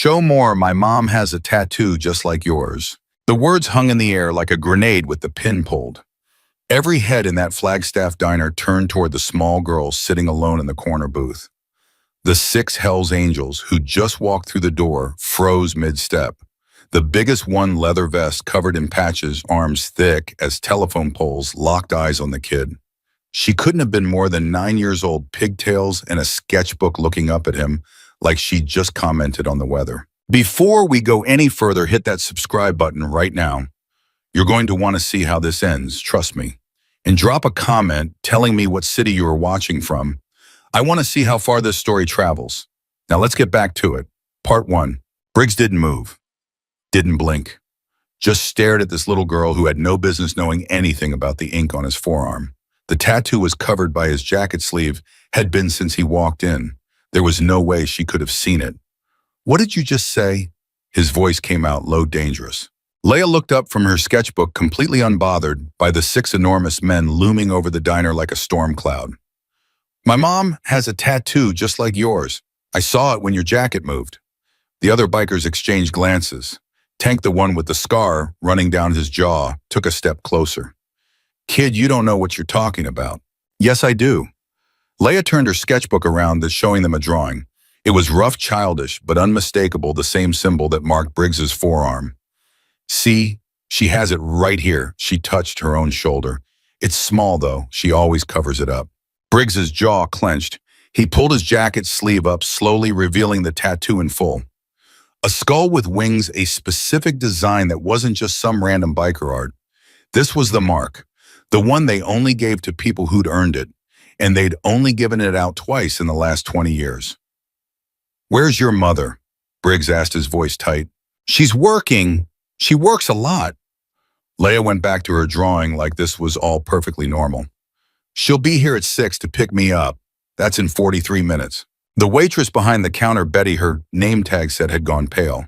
Show more, my mom has a tattoo just like yours. The words hung in the air like a grenade with the pin pulled. Every head in that Flagstaff diner turned toward the small girl sitting alone in the corner booth. The six Hells Angels, who just walked through the door, froze mid-step. The biggest one, leather vest covered in patches, arms thick as telephone poles, locked eyes on the kid. She couldn't have been more than 9 years old, pigtails and a sketchbook looking up at him like she'd just commented on the weather. Before we go any further, hit that subscribe button right now. You're going to want to see how this ends, trust me. And drop a comment telling me what city you are watching from. I want to see how far this story travels. Now let's get back to it. Part 1. Briggs didn't move. Didn't blink. Just stared at this little girl who had no business knowing anything about the ink on his forearm. The tattoo was covered by his jacket sleeve, had been since he walked in. There was no way she could have seen it. What did you just say? His voice came out low, dangerous. Leia looked up from her sketchbook, completely unbothered by the 6 enormous men looming over the diner like a storm cloud. My mom has a tattoo just like yours. I saw it when your jacket moved. The other bikers exchanged glances. Tank, the one with the scar running down his jaw, took a step closer. Kid, you don't know what you're talking about. Yes, I do. Leia turned her sketchbook around, showing them a drawing. It was rough, childish, but unmistakable, the same symbol that marked Briggs's forearm. See, she has it right here. She touched her own shoulder. It's small, though. She always covers it up. Briggs's jaw clenched. He pulled his jacket sleeve up, slowly revealing the tattoo in full. A skull with wings, a specific design that wasn't just some random biker art. This was the mark, the one they only gave to people who'd earned it, and they'd only given it out twice in the last 20 years. Where's your mother? Briggs asked, his voice tight. She's working. She works a lot. Leia went back to her drawing like this was all perfectly normal. She'll be here at 6 to pick me up. That's in 43 minutes. The waitress behind the counter, Betty, her name tag said, had gone pale.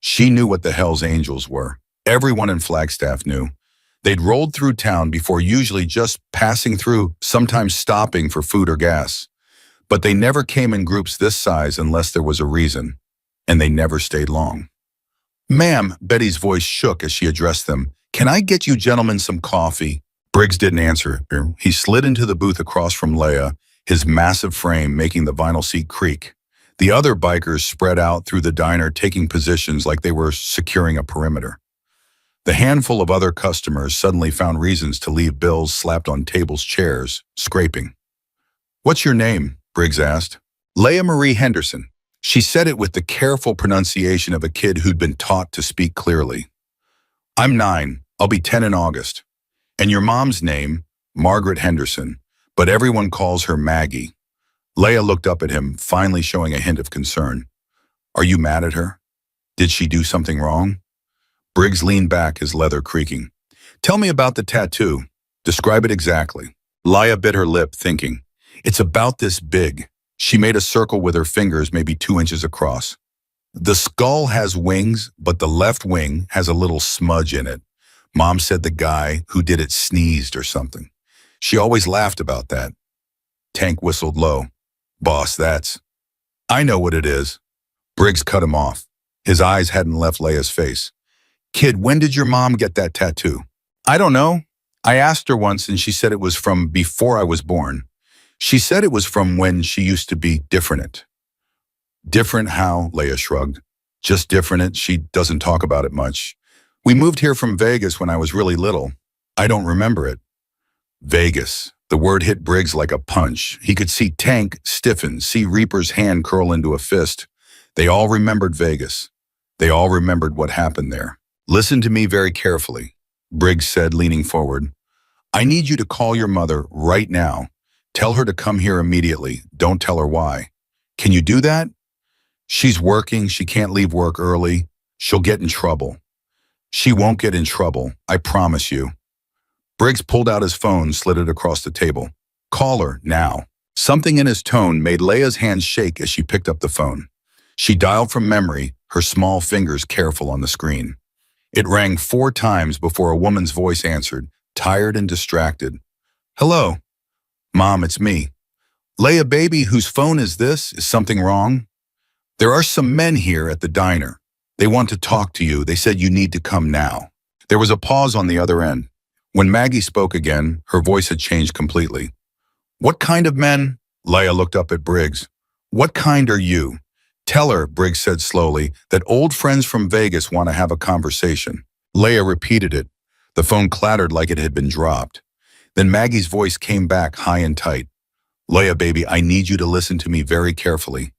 She knew what the Hells Angels were. Everyone in Flagstaff knew. They'd rolled through town before, usually just passing through, sometimes stopping for food or gas. But they never came in groups this size unless there was a reason, and they never stayed long. Ma'am, Betty's voice shook as she addressed them. Can I get you gentlemen some coffee? Briggs didn't answer. He slid into the booth across from Leia, his massive frame making the vinyl seat creak. The other bikers spread out through the diner, taking positions like they were securing a perimeter. The handful of other customers suddenly found reasons to leave bills slapped on tables, chairs, scraping. What's your name? Briggs asked. Leia Marie Henderson. She said it with the careful pronunciation of a kid who'd been taught to speak clearly. I'm 9. I'll be 10 in August. And your mom's name? Margaret Henderson. But everyone calls her Maggie. Leia looked up at him, finally showing a hint of concern. Are you mad at her? Did she do something wrong? Briggs leaned back, his leather creaking. Tell me about the tattoo. Describe it exactly. Leia bit her lip, thinking. It's about this big. She made a circle with her fingers, maybe 2 inches across. The skull has wings, but the left wing has a little smudge in it. Mom said the guy who did it sneezed or something. She always laughed about that. Tank whistled low. Boss, that's... I know what it is. Briggs cut him off. His eyes hadn't left Leia's face. Kid, when did your mom get that tattoo? I don't know. I asked her once and she said it was from before I was born. She said it was from when she used to be different. Different how? Leia shrugged. Just different. She doesn't talk about it much. We moved here from Vegas when I was really little. I don't remember it. Vegas. The word hit Briggs like a punch. He could see Tank stiffen, see Reaper's hand curl into a fist. They all remembered Vegas. They all remembered what happened there. Listen to me very carefully, Briggs said, leaning forward. I need you to call your mother right now. Tell her to come here immediately. Don't tell her why. Can you do that? She's working. She can't leave work early. She'll get in trouble. She won't get in trouble. I promise you. Briggs pulled out his phone, slid it across the table. Call her, now. Something in his tone made Leia's hands shake as she picked up the phone. She dialed from memory, her small fingers careful on the screen. It rang 4 times before a woman's voice answered, tired and distracted. Hello. Mom, it's me. Leia, baby, whose phone is this? Is something wrong? There are some men here at the diner. They want to talk to you. They said you need to come now. There was a pause on the other end. When Maggie spoke again, her voice had changed completely. What kind of men? Leia looked up at Briggs. What kind are you? Tell her, Briggs said slowly, that old friends from Vegas want to have a conversation. Leia repeated it. The phone clattered like it had been dropped. Then Maggie's voice came back high and tight. Leia, baby, I need you to listen to me very carefully.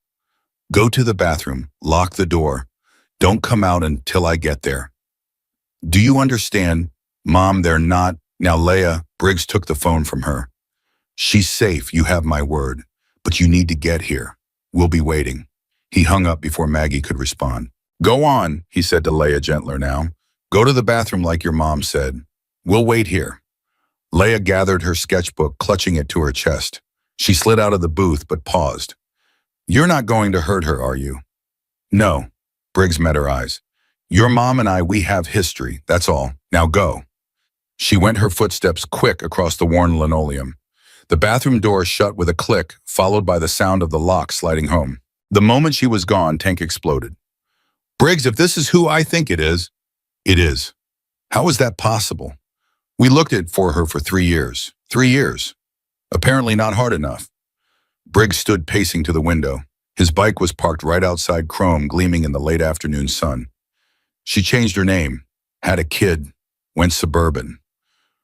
Go to the bathroom, lock the door. Don't come out until I get there. Do you understand? Mom, they're not. Now, Leia, Briggs took the phone from her. She's safe, you have my word, but you need to get here. We'll be waiting. He hung up before Maggie could respond. Go on, he said to Leia, gentler now. Go to the bathroom like your mom said. We'll wait here. Leia gathered her sketchbook, clutching it to her chest. She slid out of the booth, but paused. You're not going to hurt her, are you? No. Briggs met her eyes. Your mom and I, we have history, that's all. Now go. She went her footsteps quick across the worn linoleum. The bathroom door shut with a click, followed by the sound of the lock sliding home. The moment she was gone, Tank exploded. Briggs, if this is who I think it is. How is that possible? We looked for her for 3 years. 3 years. Apparently not hard enough. Briggs stood pacing to the window. His bike was parked right outside Chrome, gleaming in the late afternoon sun. She changed her name, had a kid, went suburban.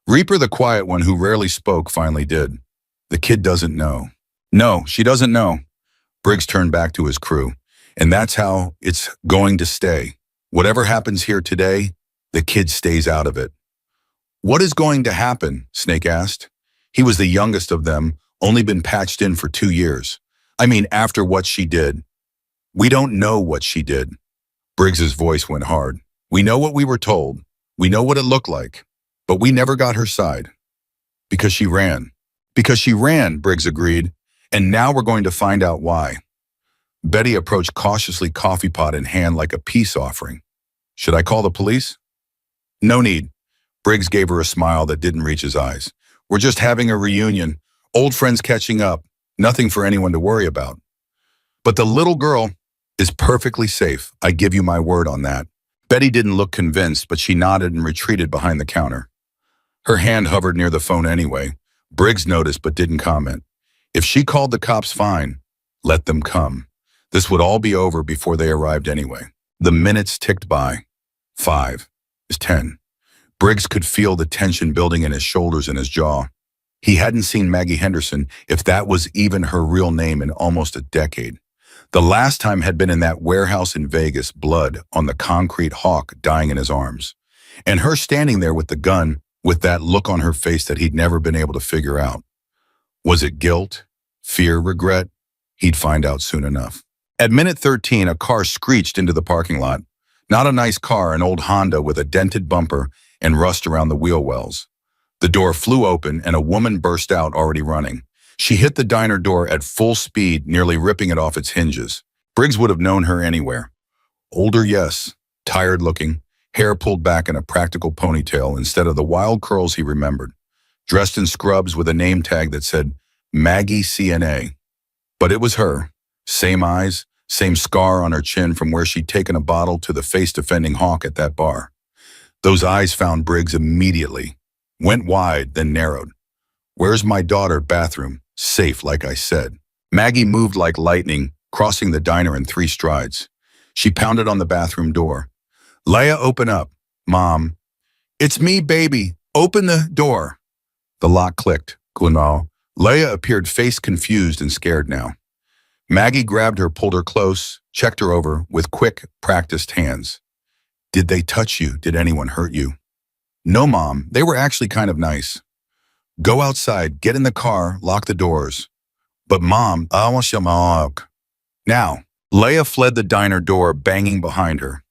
Reaper, the quiet one who rarely spoke, finally did. The kid doesn't know. No, she doesn't know. Briggs turned back to his crew. And that's how it's going to stay. Whatever happens here today, the kid stays out of it. What is going to happen? Snake asked. He was the youngest of them, only been patched in for 2 years. I mean, after what she did. We don't know what she did. Briggs's voice went hard. We know what we were told. We know what it looked like. But we never got her side. Because she ran. Because she ran, Briggs agreed. And now we're going to find out why. Betty approached cautiously, coffee pot in hand like a peace offering. Should I call the police? No need. Briggs gave her a smile that didn't reach his eyes. We're just having a reunion. Old friends catching up. Nothing for anyone to worry about. But the little girl is perfectly safe. I give you my word on that. Betty didn't look convinced, but she nodded and retreated behind the counter. Her hand hovered near the phone anyway. Briggs noticed but didn't comment. If she called the cops, fine. Let them come. This would all be over before they arrived anyway. The minutes ticked by. 5 is 10. Briggs could feel the tension building in his shoulders and his jaw. He hadn't seen Maggie Henderson, if that was even her real name, in almost a decade. The last time had been in that warehouse in Vegas, blood on the concrete, Hawk dying in his arms. And her standing there with the gun, with that look on her face that he'd never been able to figure out. Was it guilt? Fear? Regret? He'd find out soon enough. At minute 13, a car screeched into the parking lot. Not a nice car, an old Honda with a dented bumper and rust around the wheel wells. The door flew open and a woman burst out, already running. She hit the diner door at full speed, nearly ripping it off its hinges. Briggs would have known her anywhere. Older, yes. Tired looking, hair pulled back in a practical ponytail instead of the wild curls he remembered. Dressed in scrubs with a name tag that said Maggie CNA. But it was her. Same eyes, same scar on her chin from where she'd taken a bottle to the face-defending Hawk at that bar. Those eyes found Briggs immediately. Went wide, then narrowed. Where's my daughter? Bathroom. Safe, like I said. Maggie moved like lightning, crossing the diner in 3 strides. She pounded on the bathroom door. Leia, open up. Mom. It's me, baby. Open the door. The lock clicked. Glenal. Leia appeared face confused and scared now. Maggie grabbed her, pulled her close, checked her over with quick, practiced hands. Did they touch you? Did anyone hurt you? No, Mom. They were actually kind of nice. Go outside, get in the car, lock the doors. But Mom, I want your milk. Now, Leia fled the diner door, banging behind her.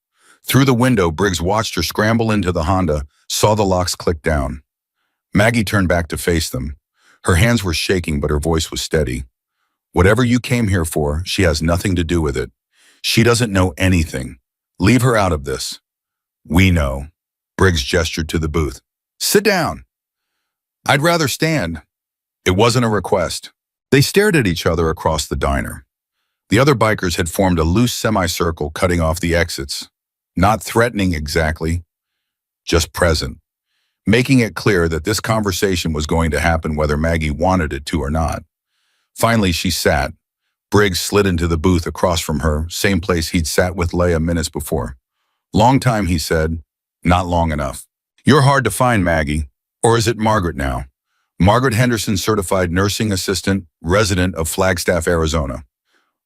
Through the window, Briggs watched her scramble into the Honda, saw the locks click down. Maggie turned back to face them. Her hands were shaking, but her voice was steady. Whatever you came here for, she has nothing to do with it. She doesn't know anything. Leave her out of this. We know. Briggs gestured to the booth. Sit down. I'd rather stand. It wasn't a request. They stared at each other across the diner. The other bikers had formed a loose semicircle cutting off the exits. Not threatening exactly, just present, making it clear that this conversation was going to happen whether Maggie wanted it to or not. Finally, she sat. Briggs slid into the booth across from her, same place he'd sat with Leia minutes before. Long time, he said. Not long enough. You're hard to find, Maggie. Or is it Margaret now? Margaret Henderson, certified nursing assistant, resident of Flagstaff, Arizona.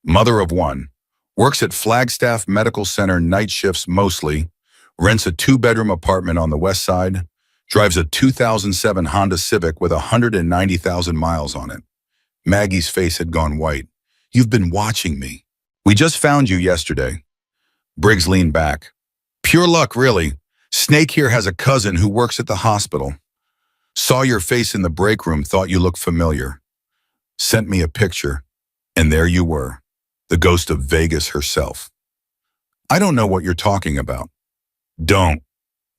Mother of one. Works at Flagstaff Medical Center night shifts mostly. Rents a 2-bedroom apartment on the west side. Drives a 2007 Honda Civic with 190,000 miles on it. Maggie's face had gone white. You've been watching me. We just found you yesterday. Briggs leaned back. Pure luck, really. Snake here has a cousin who works at the hospital. Saw your face in the break room, thought you looked familiar. Sent me a picture, and there you were, the ghost of Vegas herself. I don't know what you're talking about. Don't.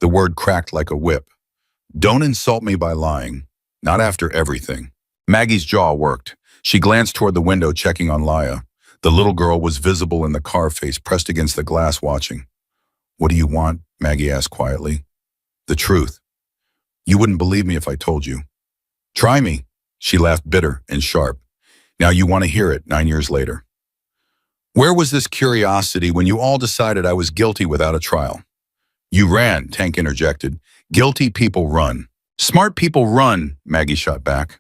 The word cracked like a whip. Don't insult me by lying. Not after everything. Maggie's jaw worked. She glanced toward the window, checking on Leia. The little girl was visible in the car, face pressed against the glass, watching. What do you want? Maggie asked quietly. The truth. You wouldn't believe me if I told you. Try me. She laughed, bitter and sharp. Now you want to hear it 9 years later. Where was this curiosity when you all decided I was guilty without a trial? You ran, Tank interjected. Guilty people run. Smart people run, Maggie shot back.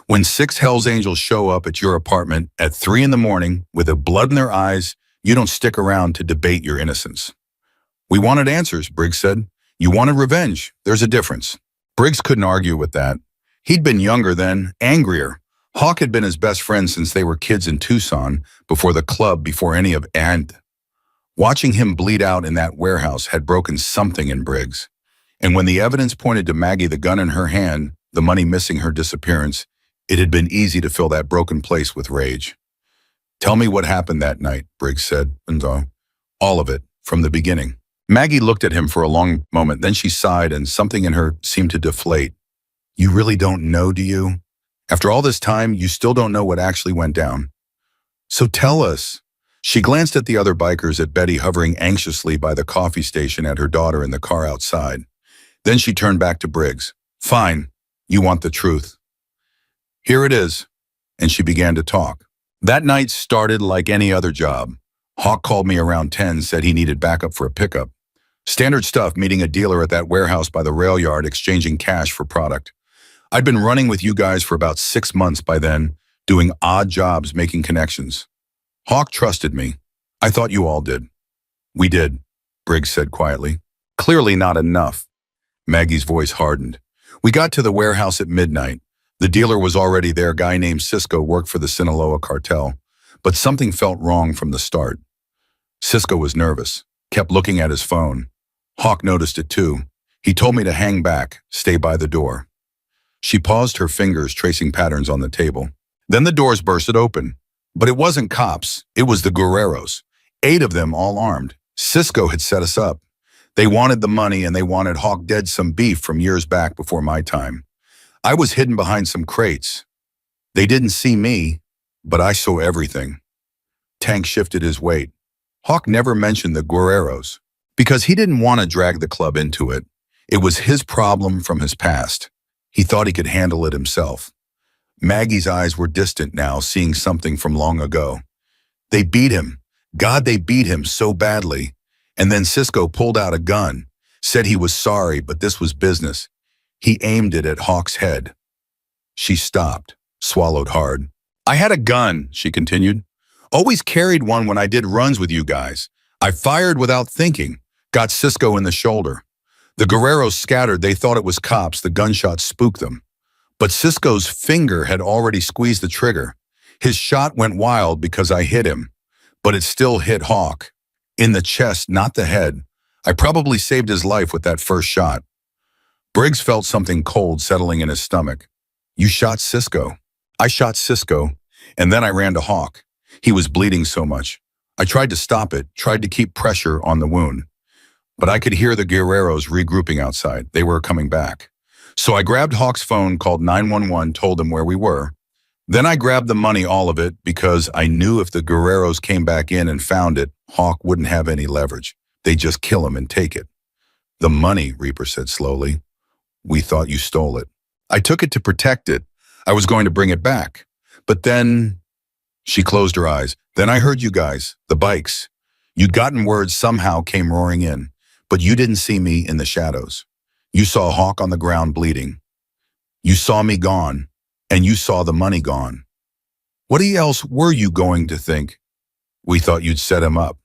When 6 Hells Angels show up at your apartment at 3 in the morning with the blood in their eyes, you don't stick around to debate your innocence. We wanted answers, Briggs said. You wanted revenge. There's a difference. Briggs couldn't argue with that. He'd been younger then, angrier. Hawk had been his best friend since they were kids in Tucson, before the club, before any of and. Watching him bleed out in that warehouse had broken something in Briggs. And when the evidence pointed to Maggie, the gun in her hand, the money missing, her disappearance, it had been easy to fill that broken place with rage. Tell me what happened that night, Briggs said. All of it, from the beginning. Maggie looked at him for a long moment, then she sighed and something in her seemed to deflate. You really don't know, do you? After all this time, you still don't know what actually went down. So tell us. She glanced at the other bikers, at Betty hovering anxiously by the coffee station, at her daughter in the car outside. Then she turned back to Briggs. Fine, you want the truth. Here it is. And she began to talk. That night started like any other job. Hawk called me around 10, said he needed backup for a pickup. Standard stuff, meeting a dealer at that warehouse by the rail yard, exchanging cash for product. I'd been running with you guys for about 6 months by then, doing odd jobs, making connections. Hawk trusted me. I thought you all did. We did, Briggs said quietly. Clearly not enough. Maggie's voice hardened. We got to the warehouse at midnight. The dealer was already there. A guy named Cisco worked for the Sinaloa cartel. But something felt wrong from the start. Cisco was nervous, kept looking at his phone. Hawk noticed it too. He told me to hang back, stay by the door. She paused, her fingers tracing patterns on the table. Then the doors bursted open. But it wasn't cops, it was the Guerreros. 8 of them, all armed. Cisco had set us up. They wanted the money and they wanted Hawk dead, some beef from years back before my time. I was hidden behind some crates. They didn't see me, but I saw everything. Tank shifted his weight. Hawk never mentioned the Guerreros because he didn't want to drag the club into it. It was his problem from his past. He thought he could handle it himself. Maggie's eyes were distant now, seeing something from long ago. They beat him. God, they beat him so badly. And then Cisco pulled out a gun, said he was sorry, but this was business. He aimed it at Hawk's head. She stopped, swallowed hard. I had a gun, she continued. Always carried one when I did runs with you guys. I fired without thinking, got Cisco in the shoulder. The Guerreros scattered. They thought it was cops. The gunshot spooked them. But Cisco's finger had already squeezed the trigger. His shot went wild because I hit him, but it still hit Hawk. In the chest, not the head. I probably saved his life with that first shot. Briggs felt something cold settling in his stomach. You shot Cisco. I shot Cisco, and then I ran to Hawk. He was bleeding so much. I tried to stop it, tried to keep pressure on the wound. But I could hear the Guerreros regrouping outside. They were coming back. So I grabbed Hawk's phone, called 911, told them where we were. Then I grabbed the money, all of it, because I knew if the Guerreros came back in and found it, Hawk wouldn't have any leverage. They'd just kill him and take it. The money, Reaper said slowly. We thought you stole it. I took it to protect it. I was going to bring it back. But then, she closed her eyes. Then I heard you guys, the bikes. You'd gotten word somehow came roaring in, but you didn't see me in the shadows. You saw Hawk on the ground bleeding. You saw me gone, and you saw the money gone. What else were you going to think? We thought you'd set him up,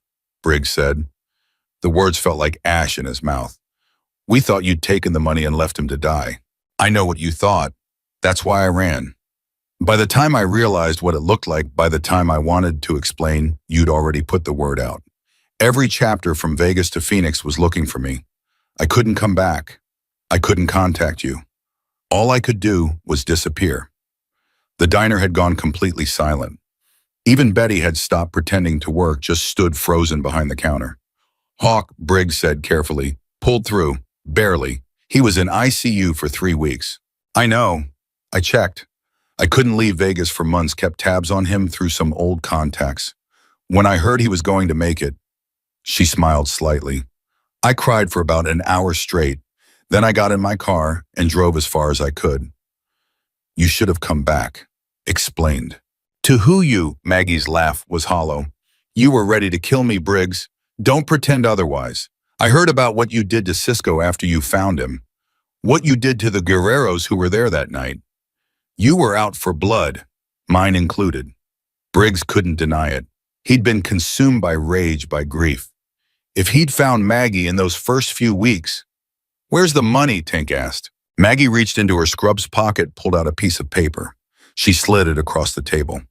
Briggs said. The words felt like ash in his mouth. We thought you'd taken the money and left him to die. I know what you thought. That's why I ran. By the time I realized what it looked like, by the time I wanted to explain, you'd already put the word out. Every chapter from Vegas to Phoenix was looking for me. I couldn't come back. I couldn't contact you. All I could do was disappear. The diner had gone completely silent. Even Betty had stopped pretending to work, just stood frozen behind the counter. Hawk, Briggs said carefully, pulled through, barely. He was in ICU for 3 weeks. I know. I checked. I couldn't leave Vegas for months, kept tabs on him through some old contacts. When I heard he was going to make it, she smiled slightly. I cried for about an hour straight. Then I got in my car and drove as far as I could. You should have come back, explained. To who you? Maggie's laugh was hollow. You were ready to kill me, Briggs. Don't pretend otherwise. I heard about what you did to Cisco after you found him. What you did to the Guerreros who were there that night. You were out for blood, mine included. Briggs couldn't deny it. He'd been consumed by rage, by grief. If he'd found Maggie in those first few weeks, where's the money? Tank asked. Maggie reached into her scrubs pocket, pulled out a piece of paper. She slid it across the table.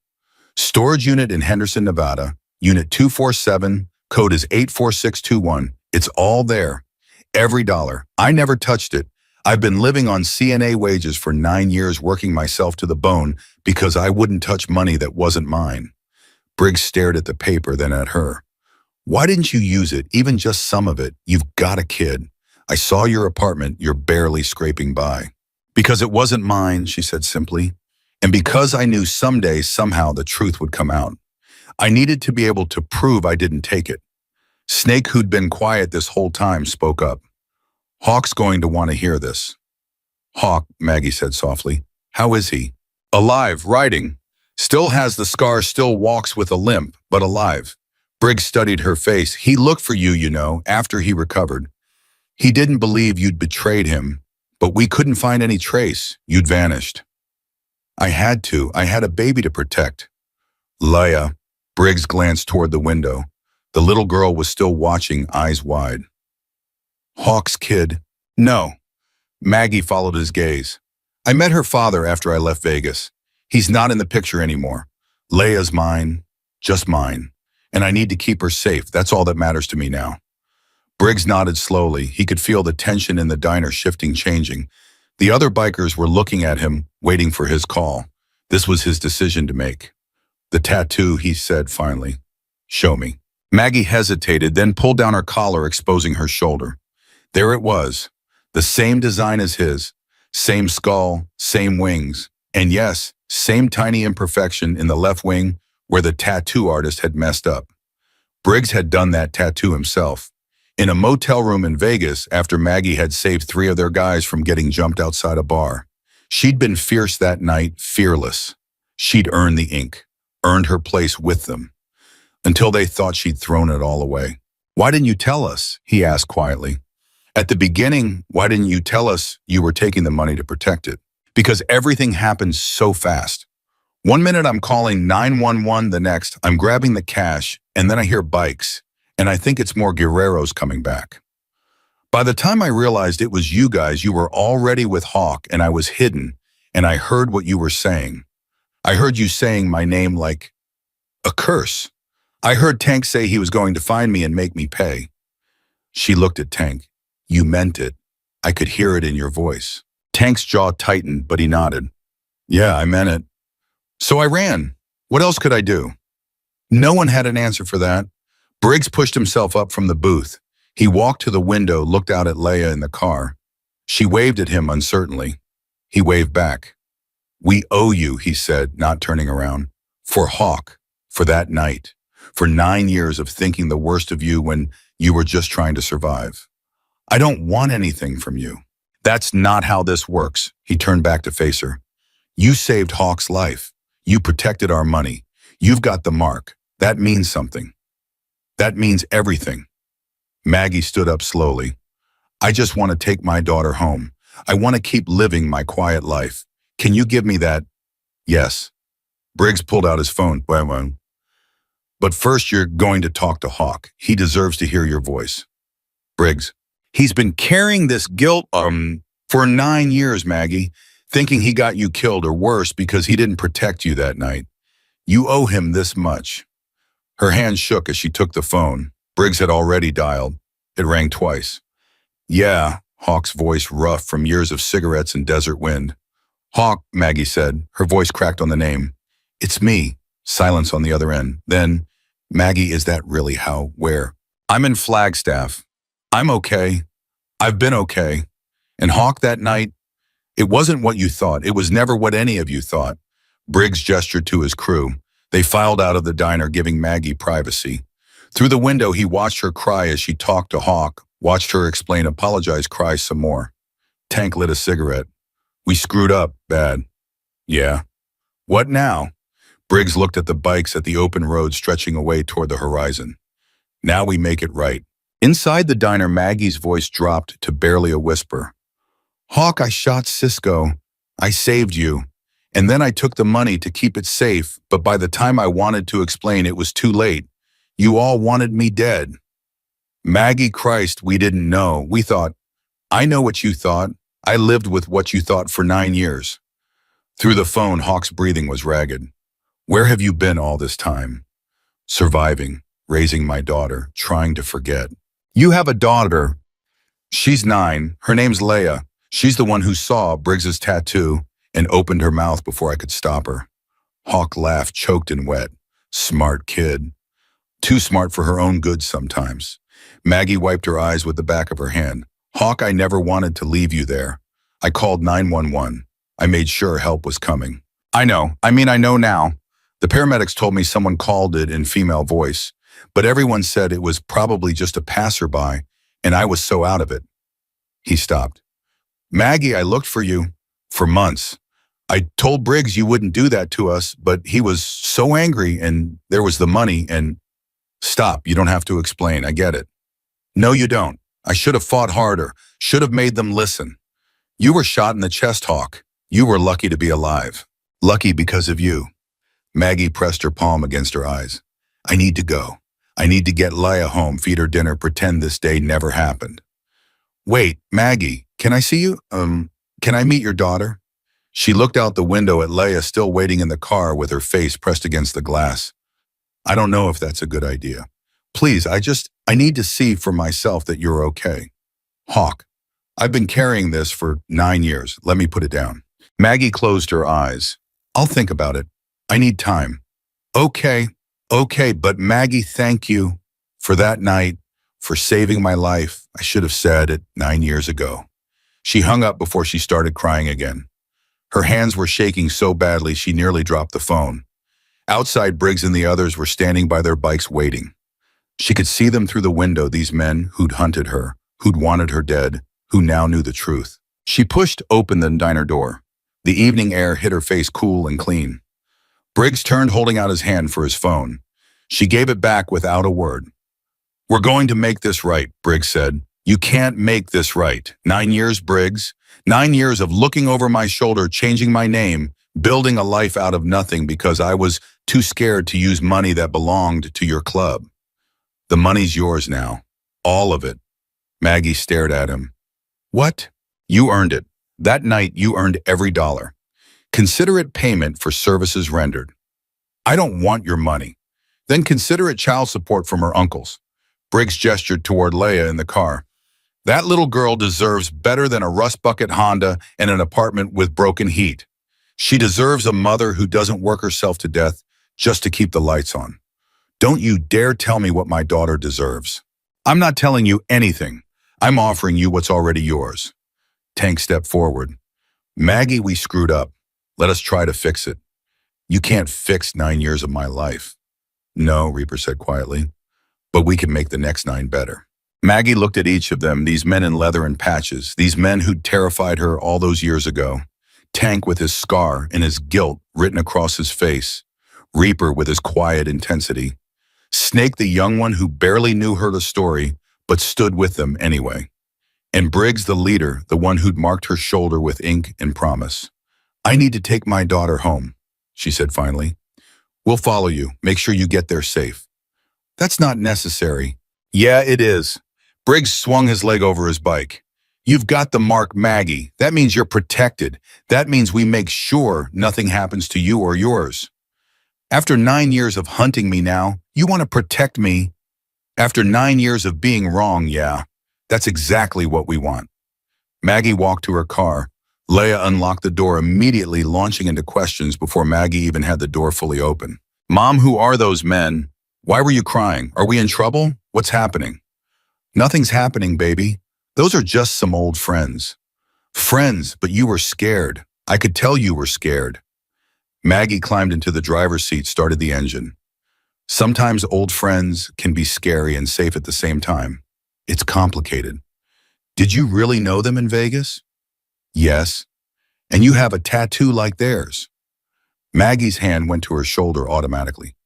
Storage unit in Henderson, Nevada, unit 247, code is 84621. It's all there. Every dollar. I never touched it. I've been living on CNA wages for 9 years, working myself to the bone because I wouldn't touch money that wasn't mine. Briggs stared at the paper, then at her. Why didn't you use it, even just some of it? You've got a kid. I saw your apartment. You're barely scraping by. Because it wasn't mine, she said simply. And because I knew someday, somehow, the truth would come out. I needed to be able to prove I didn't take it. Snake, who'd been quiet this whole time, spoke up. Hawk's going to want to hear this. Hawk, Maggie said softly. How is he? Alive, riding. Still has the scar, still walks with a limp, but alive. Briggs studied her face. He looked for you, after he recovered. He didn't believe you'd betrayed him, but we couldn't find any trace. You'd vanished. I had to. I had a baby to protect. Leia. Briggs glanced toward the window. The little girl was still watching, eyes wide. Hawk's kid? No. Maggie followed his gaze. I met her father after I left Vegas. He's not in the picture anymore. Leia's mine, just mine. And I need to keep her safe. That's all that matters to me now. Briggs nodded slowly. He could feel the tension in the diner shifting, changing. The other bikers were looking at him, waiting for his call. This was his decision to make. The tattoo, he said finally. Show me. Maggie hesitated, then pulled down her collar, exposing her shoulder. There it was, the same design as his, same skull, same wings, and yes, same tiny imperfection in the left wing where the tattoo artist had messed up. Briggs had done that tattoo himself, in a motel room in Vegas after Maggie had saved 3 of their guys from getting jumped outside a bar. She'd been fierce that night, fearless. She'd earned the ink, earned her place with them, until they thought she'd thrown it all away. Why didn't you tell us? He asked quietly. At the beginning, why didn't you tell us you were taking the money to protect it? Because everything happened so fast. One minute I'm calling 911, the next I'm grabbing the cash, and then I hear bikes, and I think it's more Guerreros coming back. By the time I realized it was you guys, you were already with Hawk, and I was hidden, and I heard what you were saying. I heard you saying my name like a curse. I heard Tank say he was going to find me and make me pay. She looked at Tank. You meant it. I could hear it in your voice. Tank's jaw tightened, but he nodded. Yeah, I meant it. So I ran. What else could I do? No one had an answer for that. Briggs pushed himself up from the booth. He walked to the window, looked out at Leia in the car. She waved at him uncertainly. He waved back. We owe you, he said, not turning around. For Hawk, for that night, for 9 years of thinking the worst of you when you were just trying to survive. I don't want anything from you. That's not how this works, he turned back to face her. You saved Hawk's life. You protected our money. You've got the mark. That means something. That means everything. Maggie stood up slowly. I just want to take my daughter home. I want to keep living my quiet life. Can you give me that? Yes. Briggs pulled out his phone. But first you're going to talk to Hawk. He deserves to hear your voice. Briggs. He's been carrying this guilt for 9 years, Maggie, thinking he got you killed or worse because he didn't protect you that night. You owe him this much. Her hand shook as she took the phone. Briggs had already dialed. It rang twice. Yeah, Hawk's voice rough from years of cigarettes and desert wind. Hawk, Maggie said, her voice cracked on the name. It's me. Silence on the other end. Then, Maggie, is that really how, where? I'm in Flagstaff. I'm okay. I've been okay. And Hawk, that night, it wasn't what you thought. It was never what any of you thought. Briggs gestured to his crew. They filed out of the diner, giving Maggie privacy. Through the window, he watched her cry as she talked to Hawk, watched her explain, apologize, cry some more. Tank lit a cigarette. We screwed up, bad. Yeah. What now? Briggs looked at the bikes at the open road stretching away toward the horizon. Now we make it right. Inside the diner, Maggie's voice dropped to barely a whisper. Hawk, I shot Cisco. I saved you. And then I took the money to keep it safe, but by the time I wanted to explain, it was too late. You all wanted me dead. Maggie, Christ, we didn't know. We thought, I know what you thought. I lived with what you thought for 9 years. Through the phone, Hawk's breathing was ragged. Where have you been all this time? Surviving, raising my daughter, trying to forget. You have a daughter. She's 9. Her name's Leia. She's the one who saw Briggs's tattoo and opened her mouth before I could stop her. Hawk laughed, choked and wet. Smart kid. Too smart for her own good sometimes. Maggie wiped her eyes with the back of her hand. Hawk, I never wanted to leave you there. I called 911. I made sure help was coming. I know now. The paramedics told me someone called it in female voice, but everyone said it was probably just a passerby, and I was so out of it. He stopped. Maggie, I looked for you for months. I told Briggs you wouldn't do that to us, but he was so angry, and there was the money, and... Stop, you don't have to explain, I get it. No, you don't. I should have fought harder, should have made them listen. You were shot in the chest, Hawk. You were lucky to be alive. Lucky because of you. Maggie pressed her palm against her eyes. I need to go. I need to get Leia home, feed her dinner, pretend this day never happened. Wait, Maggie, can I see you? Can I meet your daughter? She looked out the window at Leia still waiting in the car with her face pressed against the glass. I don't know if that's a good idea. Please, I need to see for myself that you're okay. Hawk, I've been carrying this for 9 years. Let me put it down. Maggie closed her eyes. I'll think about it. I need time. Okay, but Maggie, thank you for that night, for saving my life. I should have said it 9 years ago. She hung up before she started crying again. Her hands were shaking so badly she nearly dropped the phone. Outside, Briggs and the others were standing by their bikes waiting. She could see them through the window, these men who'd hunted her, who'd wanted her dead, who now knew the truth. She pushed open the diner door. The evening air hit her face cool and clean. Briggs turned, holding out his hand for his phone. She gave it back without a word. We're going to make this right, Briggs said. You can't make this right. 9 years, Briggs. 9 years of looking over my shoulder, changing my name, building a life out of nothing because I was too scared to use money that belonged to your club. The money's yours now. All of it. Maggie stared at him. What? You earned it. That night, you earned every dollar. Consider it payment for services rendered. I don't want your money. Then consider it child support from her uncles. Briggs gestured toward Leia in the car. That little girl deserves better than a rust bucket Honda and an apartment with broken heat. She deserves a mother who doesn't work herself to death just to keep the lights on. Don't you dare tell me what my daughter deserves. I'm not telling you anything. I'm offering you what's already yours. Tank stepped forward. Maggie, we screwed up. Let us try to fix it. You can't fix 9 years of my life. No, Reaper said quietly, but we can make the next 9 better. Maggie looked at each of them, these men in leather and patches, these men who'd terrified her all those years ago. Tank with his scar and his guilt written across his face. Reaper with his quiet intensity. Snake, the young one who barely knew her the story, but stood with them anyway. And Briggs, the leader, the one who'd marked her shoulder with ink and promise. I need to take my daughter home, she said finally. We'll follow you. Make sure you get there safe. That's not necessary. Yeah, it is. Briggs swung his leg over his bike. You've got the mark, Maggie. That means you're protected. That means we make sure nothing happens to you or yours. After 9 years of hunting me now, you want to protect me? After 9 years of being wrong, yeah. That's exactly what we want. Maggie walked to her car. Leia unlocked the door immediately, launching into questions before Maggie even had the door fully open. Mom, who are those men? Why were you crying? Are we in trouble? What's happening? Nothing's happening, baby. Those are just some old friends. Friends, but you were scared. I could tell you were scared. Maggie climbed into the driver's seat, started the engine. Sometimes old friends can be scary and safe at the same time. It's complicated. Did you really know them in Vegas? Yes. And you have a tattoo like theirs. Maggie's hand went to her shoulder automatically.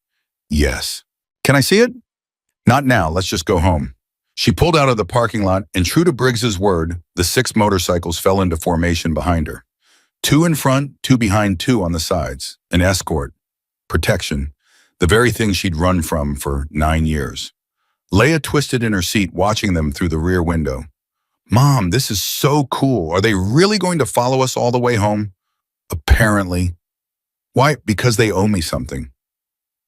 Yes. Can I see it? Not now, let's just go home. She pulled out of the parking lot, and true to Briggs's word, the 6 motorcycles fell into formation behind her. 2 in front, 2 behind, 2 on the sides. An escort. Protection. The very thing she'd run from for 9 years. Leia twisted in her seat, watching them through the rear window. Mom, this is so cool. Are they really going to follow us all the way home? Apparently. Why? Because they owe me something.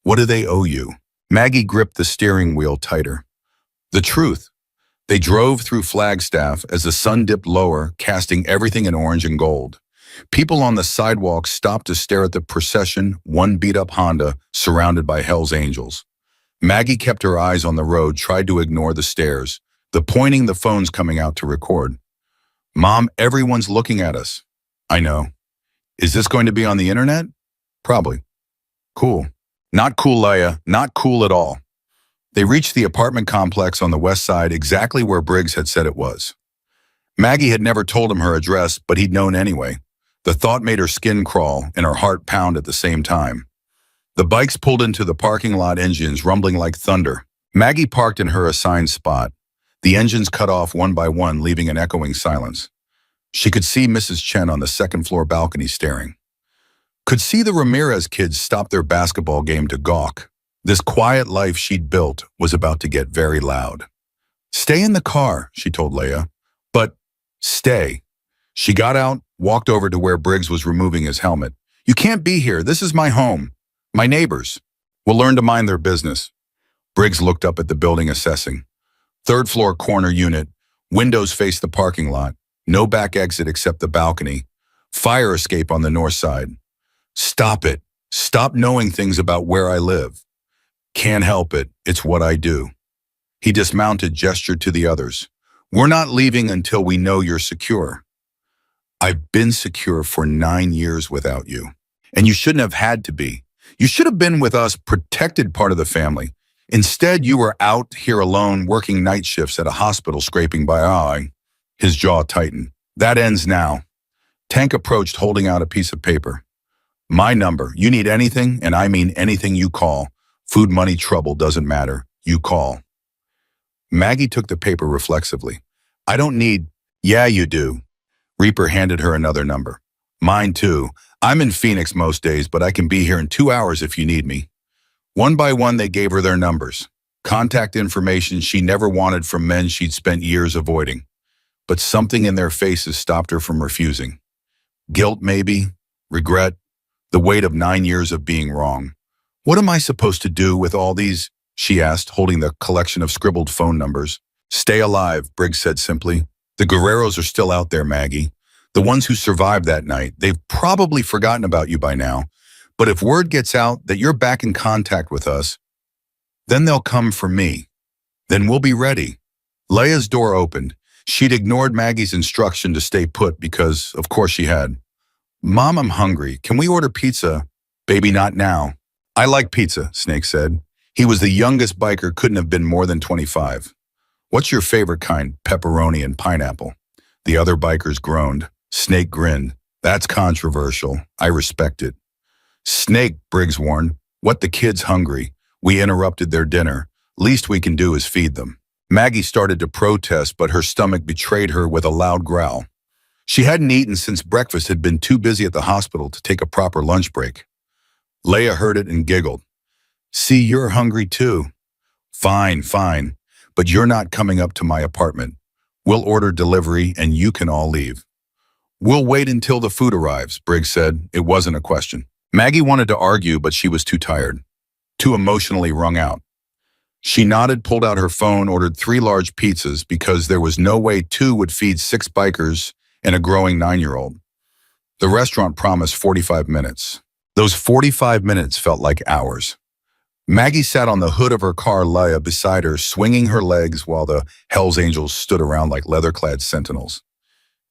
What do they owe you? Maggie gripped the steering wheel tighter. The truth. They drove through Flagstaff as the sun dipped lower, casting everything in orange and gold. People on the sidewalk stopped to stare at the procession, one beat-up Honda surrounded by Hell's Angels. Maggie kept her eyes on the road, tried to ignore the stares, the pointing, the phones coming out to record. Mom, everyone's looking at us. I know. Is this going to be on the internet? Probably. Cool. Not cool, Leia. Not cool at all. They reached the apartment complex on the west side, exactly where Briggs had said it was. Maggie had never told him her address, but he'd known anyway. The thought made her skin crawl and her heart pound at the same time. The bikes pulled into the parking lot, engines rumbling like thunder. Maggie parked in her assigned spot. The engines cut off one by one, leaving an echoing silence. She could see Mrs. Chen on the second-floor balcony staring. Could see the Ramirez kids stop their basketball game to gawk. This quiet life she'd built was about to get very loud. Stay in the car, she told Leia. But stay. She got out, walked over to where Briggs was removing his helmet. You can't be here. This is my home. My neighbors. We'll learn to mind their business. Briggs looked up at the building, assessing. 3rd floor corner unit. Windows face the parking lot. No back exit except the balcony. Fire escape on the north side. Stop it. Stop knowing things about where I live. Can't help it. It's what I do. He dismounted, gestured to the others. We're not leaving until we know you're secure. I've been secure for 9 years without you. And you shouldn't have had to be. You should have been with us, protected part of the family. Instead, you were out here alone, working night shifts at a hospital, scraping by. His jaw tightened. That ends now. Tank approached, holding out a piece of paper. My number. You need anything, and I mean anything, you call. Food, money, trouble, doesn't matter. You call. Maggie took the paper reflexively. I don't need... Yeah, you do. Reaper handed her another number. Mine too. I'm in Phoenix most days, but I can be here in 2 hours if you need me. One by one, they gave her their numbers. Contact information she never wanted from men she'd spent years avoiding. But something in their faces stopped her from refusing. Guilt, maybe. Regret. The weight of 9 years of being wrong. What am I supposed to do with all these? She asked, holding the collection of scribbled phone numbers. Stay alive, Briggs said simply. The Guerreros are still out there, Maggie. The ones who survived that night. They've probably forgotten about you by now. But if word gets out that you're back in contact with us, then they'll come for me. Then we'll be ready. Leia's door opened. She'd ignored Maggie's instruction to stay put because, of course she had. Mom, I'm hungry. Can we order pizza? Baby, not now. I like pizza, Snake said. He was the youngest biker, couldn't have been more than 25. What's your favorite kind? Pepperoni and pineapple. The other bikers groaned. Snake grinned. That's controversial. I respect it. Snake, Briggs warned. What, the kid's hungry? We interrupted their dinner. Least we can do is feed them. Maggie started to protest, but her stomach betrayed her with a loud growl. She hadn't eaten since breakfast had been too busy at the hospital to take a proper lunch break. Leia heard it and giggled. See, you're hungry too. Fine, fine, but you're not coming up to my apartment. We'll order delivery and you can all leave. We'll wait until the food arrives, Briggs said. It wasn't a question. Maggie wanted to argue, but she was too tired, too emotionally wrung out. She nodded, pulled out her phone, ordered 3 large pizzas because there was no way 2 would feed 6 bikers and a growing 9-year-old. The restaurant promised 45 minutes. Those 45 minutes felt like hours. Maggie sat on the hood of her car, Leia beside her, swinging her legs while the Hells Angels stood around like leather-clad sentinels.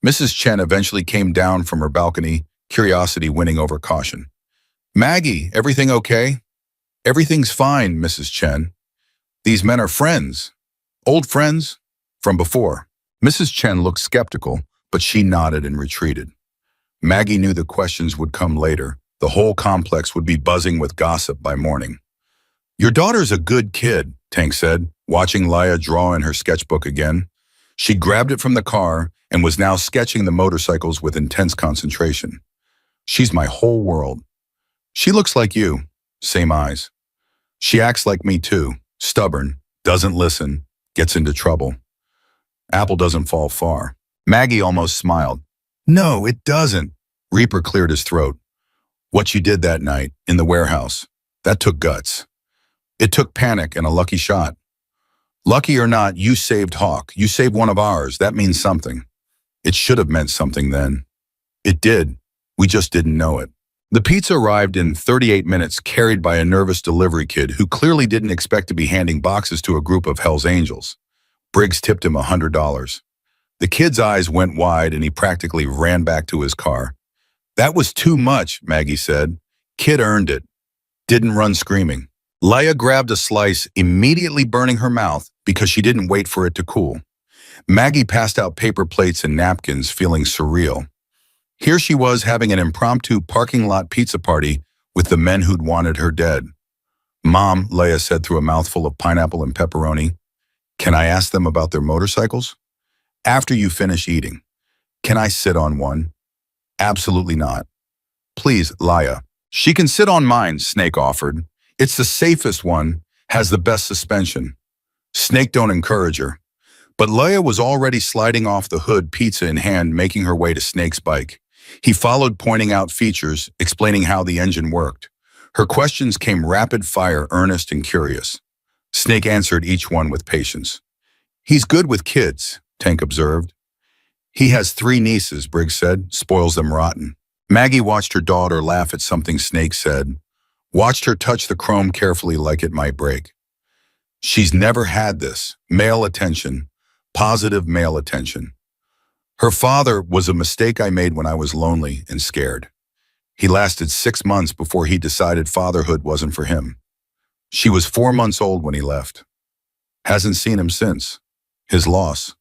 Mrs. Chen eventually came down from her balcony, curiosity winning over caution. Maggie, everything okay? Everything's fine, Mrs. Chen. These men are friends. Old friends? From before. Mrs. Chen looked skeptical, but she nodded and retreated. Maggie knew the questions would come later. The whole complex would be buzzing with gossip by morning. Your daughter's a good kid, Tank said, watching Leia draw in her sketchbook again. She grabbed it from the car and was now sketching the motorcycles with intense concentration. She's my whole world. She looks like you. Same eyes. She acts like me too. Stubborn, doesn't listen, gets into trouble. Apple doesn't fall far. Maggie almost smiled. No, it doesn't. Reaper cleared his throat. What you did that night, in the warehouse, that took guts. It took panic and a lucky shot. Lucky or not, you saved Hawk. You saved one of ours. That means something. It should have meant something then. It did. We just didn't know it. The pizza arrived in 38 minutes, carried by a nervous delivery kid who clearly didn't expect to be handing boxes to a group of Hells Angels. Briggs tipped him $100. The kid's eyes went wide and he practically ran back to his car. That was too much, Maggie said. Kid earned it. Didn't run screaming. Leia grabbed a slice, immediately burning her mouth because she didn't wait for it to cool. Maggie passed out paper plates and napkins, feeling surreal. Here she was having an impromptu parking lot pizza party with the men who'd wanted her dead. Mom, Leia said through a mouthful of pineapple and pepperoni, can I ask them about their motorcycles? After you finish eating. Can I sit on one? Absolutely not. Please, Leia. She can sit on mine, Snake offered. It's the safest one, has the best suspension. Snake don't encourage her. But Leia was already sliding off the hood, pizza in hand, making her way to Snake's bike. He followed, pointing out features, explaining how the engine worked. Her questions came rapid fire, earnest and curious. Snake answered each one with patience. He's good with kids, Tank observed. He has 3 nieces, Briggs said, spoils them rotten. Maggie watched her daughter laugh at something Snake said, watched her touch the chrome carefully like it might break. She's never had this, male attention, positive male attention. Her father was a mistake I made when I was lonely and scared. He lasted 6 months before he decided fatherhood wasn't for him. She was 4 months old when he left. Hasn't seen him since. His loss.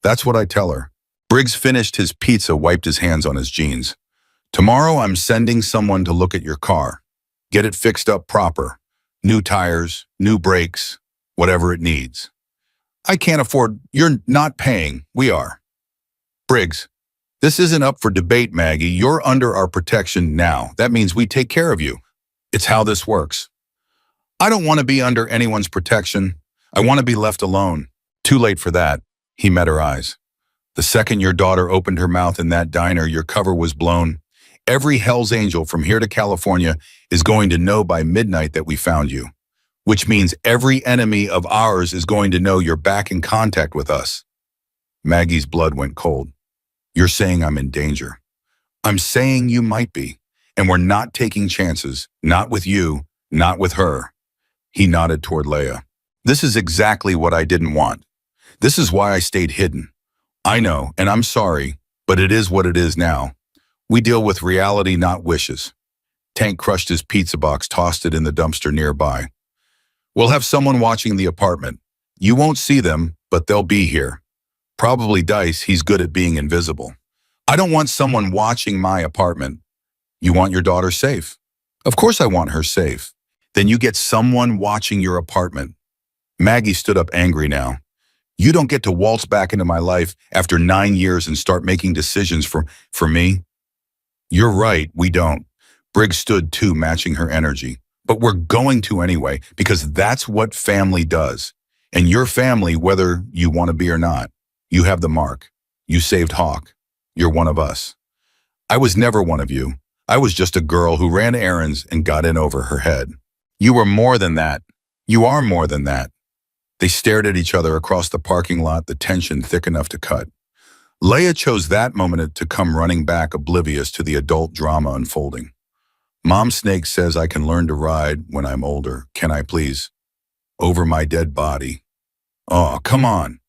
That's what I tell her. Briggs finished his pizza, wiped his hands on his jeans. Tomorrow I'm sending someone to look at your car. Get it fixed up proper. New tires, new brakes, whatever it needs. I can't afford, you're not paying, we are. Briggs, this isn't up for debate, Maggie. You're under our protection now. That means we take care of you. It's how this works. I don't want to be under anyone's protection. I want to be left alone. Too late for that. He met her eyes. The second your daughter opened her mouth in that diner, your cover was blown. Every Hells Angel from here to California is going to know by midnight that we found you, which means every enemy of ours is going to know you're back in contact with us. Maggie's blood went cold. You're saying I'm in danger. I'm saying you might be, and we're not taking chances, not with you, not with her. He nodded toward Leia. This is exactly what I didn't want. This is why I stayed hidden. I know, and I'm sorry, but it is what it is now. We deal with reality, not wishes. Tank crushed his pizza box, tossed it in the dumpster nearby. We'll have someone watching the apartment. You won't see them, but they'll be here. Probably Dice, he's good at being invisible. I don't want someone watching my apartment. You want your daughter safe? Of course I want her safe. Then you get someone watching your apartment. Maggie stood up angry now. You don't get to waltz back into my life after 9 years and start making decisions for me. You're right, we don't. Briggs stood too, matching her energy. But we're going to anyway, because that's what family does. And your family, whether you want to be or not. You have the mark. You saved Hawk. You're one of us. I was never one of you. I was just a girl who ran errands and got in over her head. You were more than that. You are more than that. They stared at each other across the parking lot, the tension thick enough to cut. Leia chose that moment to come running back, oblivious to the adult drama unfolding. Mom Snake says I can learn to ride when I'm older. Can I please? Over my dead body. Oh, come on.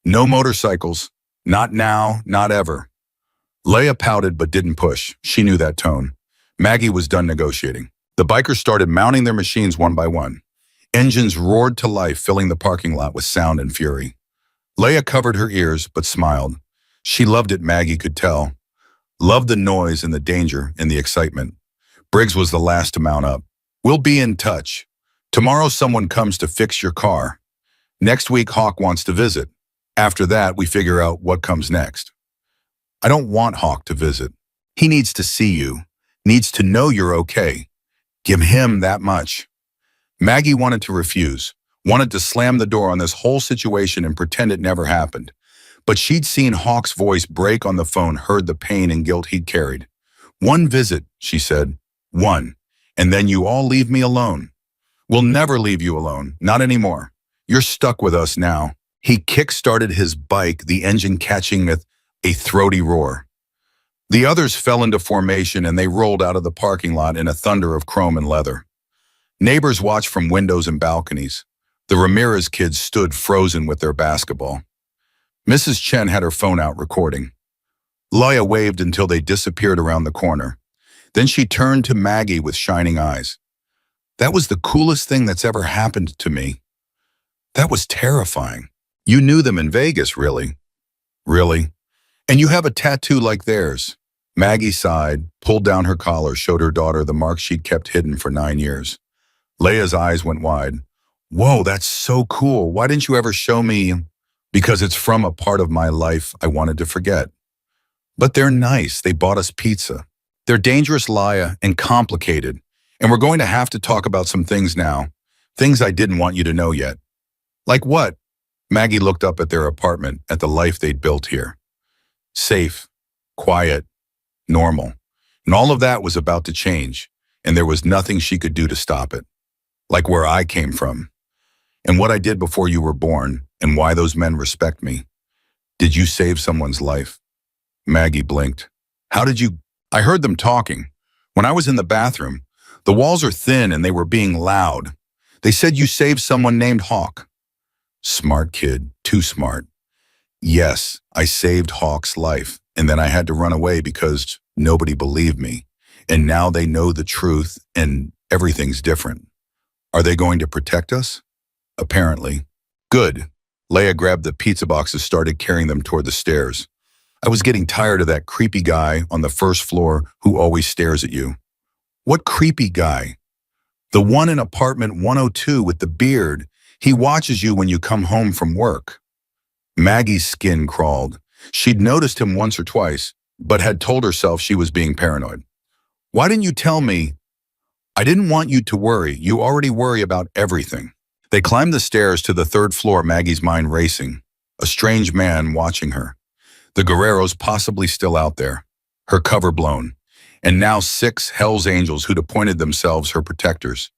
No motorcycles. Not now, not ever. Leia pouted but didn't push. She knew that tone. Maggie was done negotiating. The bikers started mounting their machines one by one. Engines roared to life, filling the parking lot with sound and fury. Leia covered her ears but smiled. She loved it, Maggie could tell. Loved the noise and the danger and the excitement. Briggs was the last to mount up. We'll be in touch. Tomorrow someone comes to fix your car. Next week Hawk wants to visit. After that, we figure out what comes next. I don't want Hawk to visit. He needs to see you. Needs to know you're okay. Give him that much. Maggie wanted to refuse. Wanted to slam the door on this whole situation and pretend it never happened. But she'd seen Hawk's voice break on the phone, heard the pain and guilt he'd carried. One visit, she said. One. And then you all leave me alone. We'll never leave you alone. Not anymore. You're stuck with us now. He kick-started his bike, the engine catching with a throaty roar. The others fell into formation and they rolled out of the parking lot in a thunder of chrome and leather. Neighbors watched from windows and balconies. The Ramirez kids stood frozen with their basketball. Mrs. Chen had her phone out recording. Leia waved until they disappeared around the corner. Then she turned to Maggie with shining eyes. That was the coolest thing that's ever happened to me. That was terrifying. You knew them in Vegas, really? Really? And you have a tattoo like theirs. Maggie sighed, pulled down her collar, showed her daughter the mark she'd kept hidden for 9 years. Leia's eyes went wide. Whoa, that's so cool. Why didn't you ever show me? Because it's from a part of my life I wanted to forget. But they're nice. They bought us pizza. They're dangerous, Leia, and complicated. And we're going to have to talk about some things now. Things I didn't want you to know yet. Like what? Maggie looked up at their apartment, at the life they'd built here. Safe, quiet, normal. And all of that was about to change, and there was nothing she could do to stop it. Like where I came from, and what I did before you were born, and why those men respect me. Did you save someone's life? Maggie blinked. How did you? I heard them talking. When I was in the bathroom, the walls are thin and they were being loud. They said you saved someone named Hawk. Smart kid, too smart. Yes, I saved Hawk's life, and then I had to run away because nobody believed me. And now they know the truth, and everything's different. Are they going to protect us? Apparently. Good. Leia grabbed the pizza boxes, started carrying them toward the stairs. I was getting tired of that creepy guy on the first floor who always stares at you. What creepy guy? The one in apartment 102 with the beard. He watches you when you come home from work. Maggie's skin crawled. She'd noticed him once or twice, but had told herself she was being paranoid. Why didn't you tell me? I didn't want you to worry. You already worry about everything. They climbed the stairs to the 3rd floor, Maggie's mind racing. A strange man watching her. The Guerreros possibly still out there. Her cover blown. And now 6 Hell's Angels who'd appointed themselves her protectors.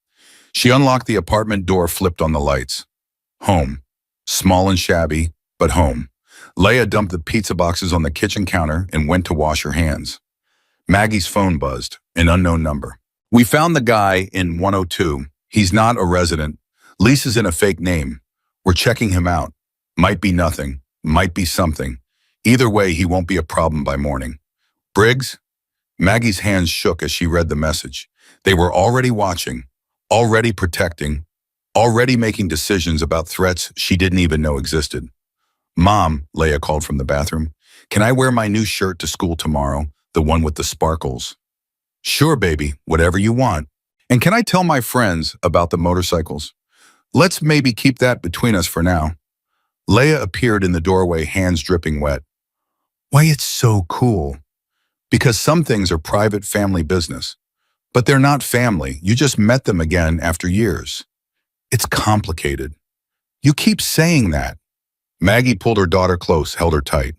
She unlocked the apartment door, flipped on the lights. Home. Small and shabby, but home. Leia dumped the pizza boxes on the kitchen counter and went to wash her hands. Maggie's phone buzzed, an unknown number. We found the guy in 102. He's not a resident. Lisa's in a fake name. We're checking him out. Might be nothing. Might be something. Either way, he won't be a problem by morning. Briggs? Maggie's hands shook as she read the message. They were already watching, already protecting, already making decisions about threats she didn't even know existed. Mom, Leia called from the bathroom, can I wear my new shirt to school tomorrow, the one with the sparkles? Sure, baby, whatever you want. And can I tell my friends about the motorcycles? Let's maybe keep that between us for now. Leia appeared in the doorway, hands dripping wet. Why, it's so cool. Because some things are private family business. But they're not family. You just met them again after years. It's complicated. You keep saying that. Maggie pulled her daughter close, held her tight.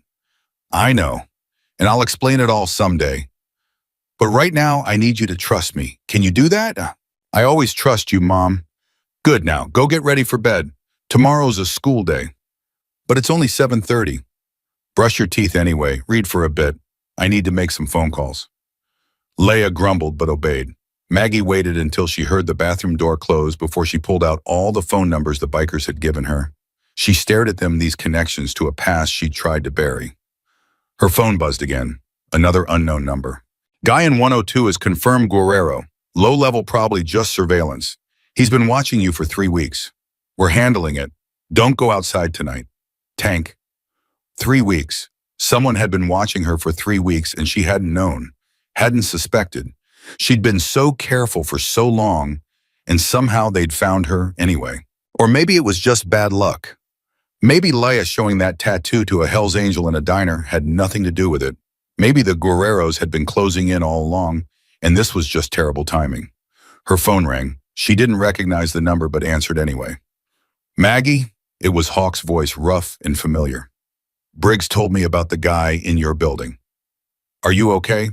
I know, and I'll explain it all someday. But right now, I need you to trust me. Can you do that? I always trust you, Mom. Good now, go get ready for bed. Tomorrow's a school day. But it's only 7:30. Brush your teeth anyway, read for a bit. I need to make some phone calls. Leia grumbled but obeyed. Maggie waited until she heard the bathroom door close before she pulled out all the phone numbers the bikers had given her. She stared at them, these connections to a past she'd tried to bury. Her phone buzzed again, another unknown number. Guy in 102 is confirmed Guerrero. Low level, probably just surveillance. He's been watching you for 3 weeks. We're handling it. Don't go outside tonight. Tank. 3 weeks. Someone had been watching her for 3 weeks and she hadn't known, hadn't suspected. She'd been so careful for so long, and somehow they'd found her anyway. Or maybe it was just bad luck. Maybe Leia showing that tattoo to a Hell's Angel in a diner had nothing to do with it. Maybe the Guerreros had been closing in all along, and this was just terrible timing. Her phone rang. She didn't recognize the number but answered anyway. Maggie? It was Hawk's voice, rough and familiar. Briggs told me about the guy in your building. Are you okay?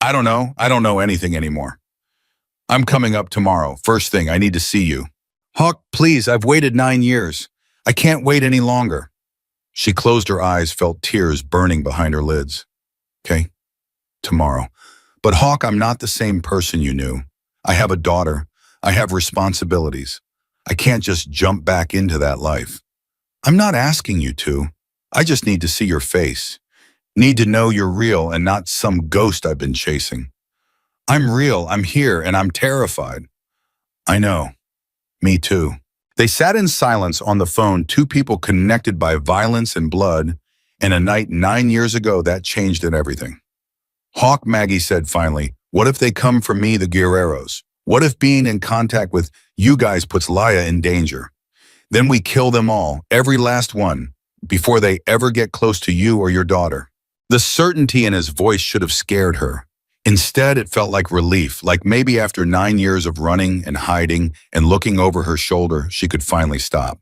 I don't know. I don't know anything anymore. I'm coming up tomorrow. First thing, I need to see you. Hawk, please, I've waited 9 years. I can't wait any longer. She closed her eyes, felt tears burning behind her lids. Okay, tomorrow. But Hawk, I'm not the same person you knew. I have a daughter. I have responsibilities. I can't just jump back into that life. I'm not asking you to. I just need to see your face. Need to know you're real and not some ghost I've been chasing. I'm real, I'm here, and I'm terrified. I know. Me too. They sat in silence on the phone, two people connected by violence and blood, and a night 9 years ago that changed everything. Hawk, Maggie said finally, what if they come for me, the Guerreros? What if being in contact with you guys puts Leia in danger? Then we kill them all, every last one, before they ever get close to you or your daughter. The certainty in his voice should have scared her. Instead, it felt like relief, like maybe after 9 years of running and hiding and looking over her shoulder, she could finally stop.